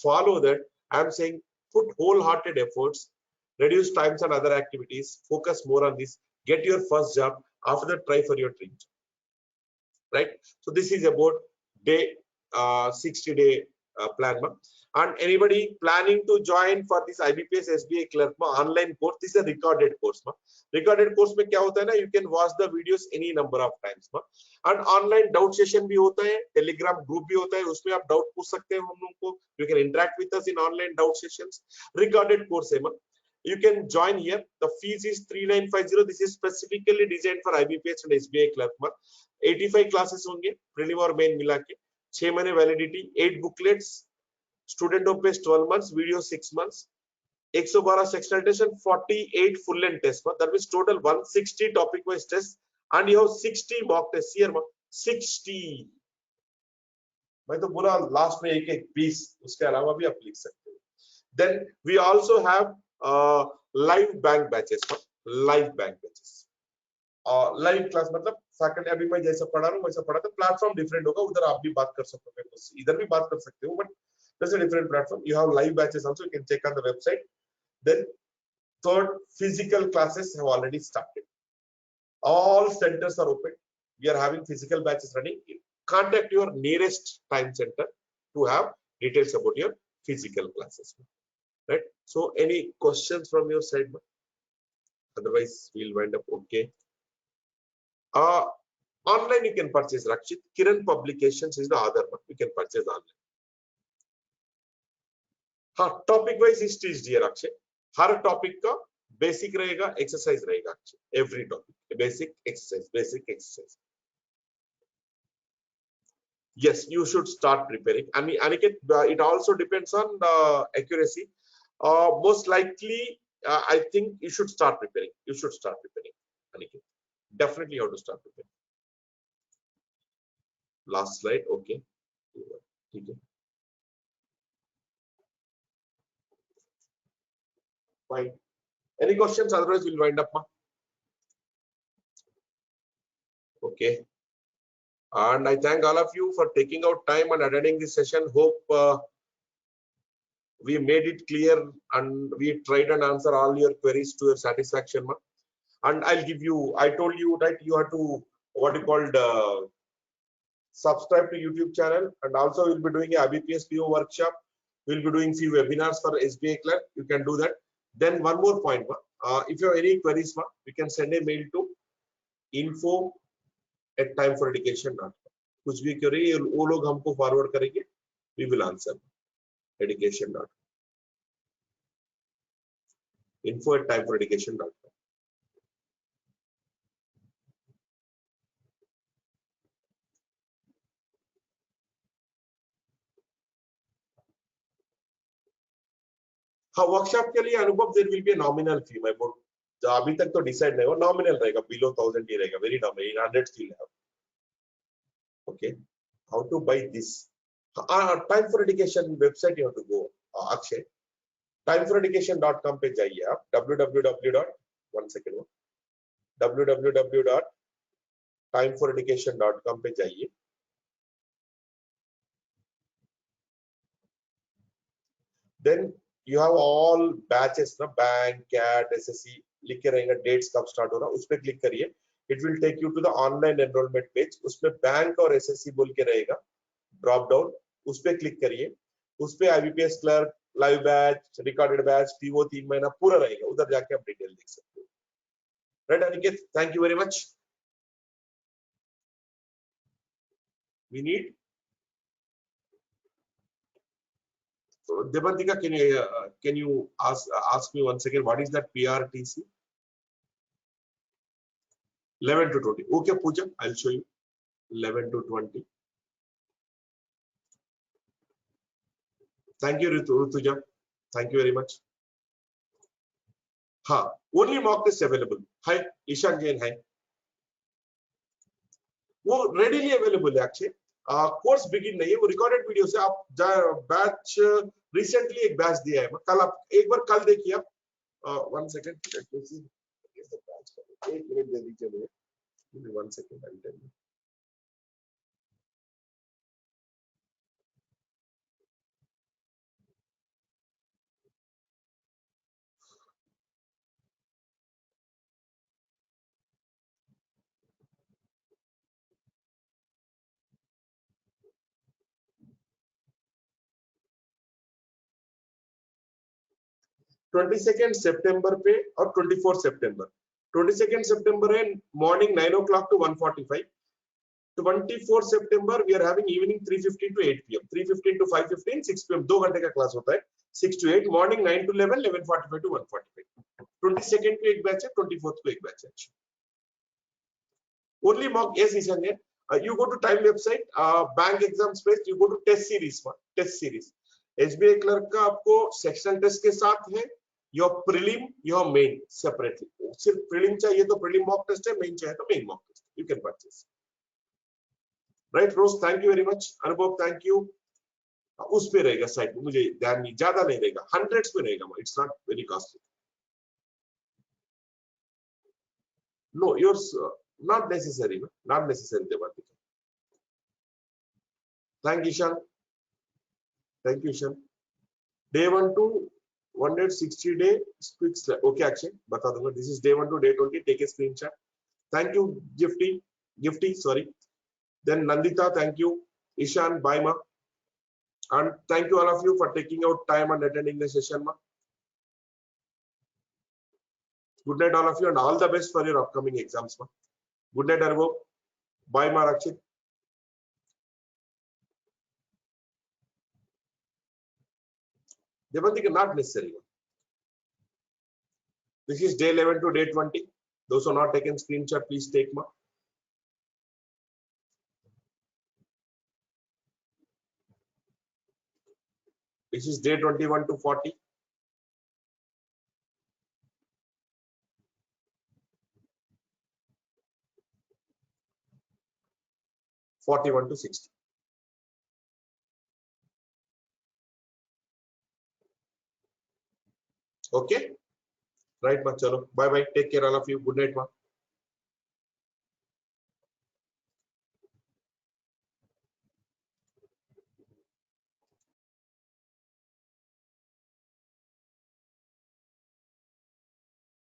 [SPEAKER 1] Follow that. I'm saying put wholehearted efforts. Reduce times on other activities. Focus more on this. Get your first job. After that, try for your dream job. Right? So this is about day 60-day plan. And anybody planning to join for this IBPS SBI Clerk online course, this is a recorded course. Recorded course में क्या होता है ना, you can watch the videos any number of times. And online doubt session भी होता है, Telegram group भी होता है, उसमें आप doubt पूछ सकते हैं हम लोगों को. You can interact with us in online doubt sessions. Recorded course है. You can join here. The fees is 3950. This is specifically designed for IBPS and SBI Clerk. 85 classes होंगे, prelim और main मिला के. 6 महीने validity, 8 booklets. Student of base 12 months, video 6 months. 112 sectional test and 48 full length test. That means total 160 topic wise tests, and you have 60 mock tests here. 60. मैं तो बोला last में एक पीस, उसके अलावा भी आप लिख सकते हो. Then we also have live bank batches. Live bank batches. Live class मतलब फैकल्टी, अभी मैं जैसा पढ़ा रहा हूँ वैसा पढ़ा, तो प्लेटफॉर्म डिफरेंट होगा. उधर आप भी बात कर सकते हो, इधर भी बात कर सकते हो, but there's a different platform. You have live batches also. You can check on the website. Then third, physical classes have already started. All centers are open. We are having physical batches running. Contact your nearest time center to have details about your physical classes. Right? So any questions from your side? Otherwise, we'll wind up. Okay. Online you can purchase, Rakshit. Kiran Publications is the other one. You can purchase online. हाँ, topic wise history दिया रखे. हर topic का basic रहेगा, exercise रहेगा, every topic basic exercise. Yes, you should start preparing. And Aniket, it also depends on the accuracy. Most likely, I think you should start preparing. You should start preparing, Aniket. Definitely, you have to start preparing. Last slide, okay. Okay. Fine. Any questions? Otherwise, we'll wind up. Okay. And I thank all of you for taking out time and attending this session. Hope we made it clear and we tried and answer all your queries to your satisfaction. And I'll give you, I told you that you have to, what you called, subscribe to YouTube channel, and also we'll be doing a IBPS PO workshop. We'll be doing few webinars for SBI Clerk. You can do that. Then one more point, if you have any queries, we can send a mail to info@timeforeducation.com. कुछ भी query वो लोग हमको forward करेंगे. We will answer. Education.com. info@timeforeducation.com. हाँ, workshop के लिए Anubhav there will be nominal fee. मैं बोल जो अभी तक तो डिसाइड नहीं हुआ, नॉमिनल रहेगा, बिलो 1000 ही रहेगा, वेरी नॉमिनल, 100 फील है. Okay, how to buy this? Time for education website you have to go. Akshay, timeforeducation.com पे जाइए आप. www.timeforeducation.com पे जाइए. Then you have all batches ना, बैंक, कैट, एसएससी लिख के रहेगा, डेट्स कब स्टार्ट हो रहा, उस पे क्लिक करिए. It will take you to the online enrolment page. उसमें बैंक और एसएससी बोल के रहेगा, ड्रॉप डाउन, उस पे क्लिक करिए. उस पे IBPS clerk, live batch, recorded batch, PO 3 महीना पूरा रहेगा. उधर जाके आप डिटेल देख सकते हो. Right Aniket, thank you very much. We need Devantika, can you ask me once again what is that PRTC? 11 to 20. Okay, Pooja, I'll show you. 11 to 20. Thank you, Rutuja. Thank you very much. हाँ, only mock test available. Hi, Ishaan Jain है. वो readily available है actually. Course begin नहीं है, वो recorded video से आप batch recently एक बैच दिया है. कल आप एक बार कल देखिए आप. 1 सेकंड, एक मिनट दे दीजिए मुझे. 1 second, I will tell you. सितंबर पे और 24 सितंबर. 22 सितंबर है मॉर्निंग 9 o'clock to 1:45. 24 सितंबर we are having evening 3:15 to 8 p.m. 3:15 to 5:15, 6 p.m. 2 घंटे का क्लास होता है. 6 to 8, मॉर्निंग 9 to 11, 11:45 to 1:45. 22 को एक बैच है, 24 को एक बैच है. Only mock, yes, Ishan. You go to time website, bank exam space, you go to test series. Test series SBI clerk का आपको सेक्शनल टेस्ट के साथ है. Your prelim, your main separately. सिर्फ प्रीलिम चाहिए तो प्रीलिम मॉक टेस्ट है, main चाहिए तो main mock test. You can purchase. Right Rose, thank you very much. Anubhav, thank you. उस पे रहेगा साइट में, मुझे ध्यान नहीं, ज्यादा नहीं रहेगा, हंड्रेड्स पे रहेगा. It's not very costly. No, yours not necessary, not necessary. Devantika. Thank you, Ishan. Thank you, Ishan. Day 1 to 160 day quick slide. Okay, Akshay, bata dunga. This is day 1 to day 20. Take a screenshot. Thank you, Gifty. Sorry. Then Nandita, thank you. Ishan, bye, ma. And thank you all of you for taking out time and attending the session, ma. Good night, all of you, and all the best for your upcoming exams, ma. Good night, Arvo. Bye, ma, Rakshit. Devantika, not necessary. This is day 11 to day 20. Those who are not taken screenshot, please take ma. This is day 21 to 40. 41 to 60. Okay. Right, ma. Chalo. Bye bye. Take care, all of you. Good night, ma.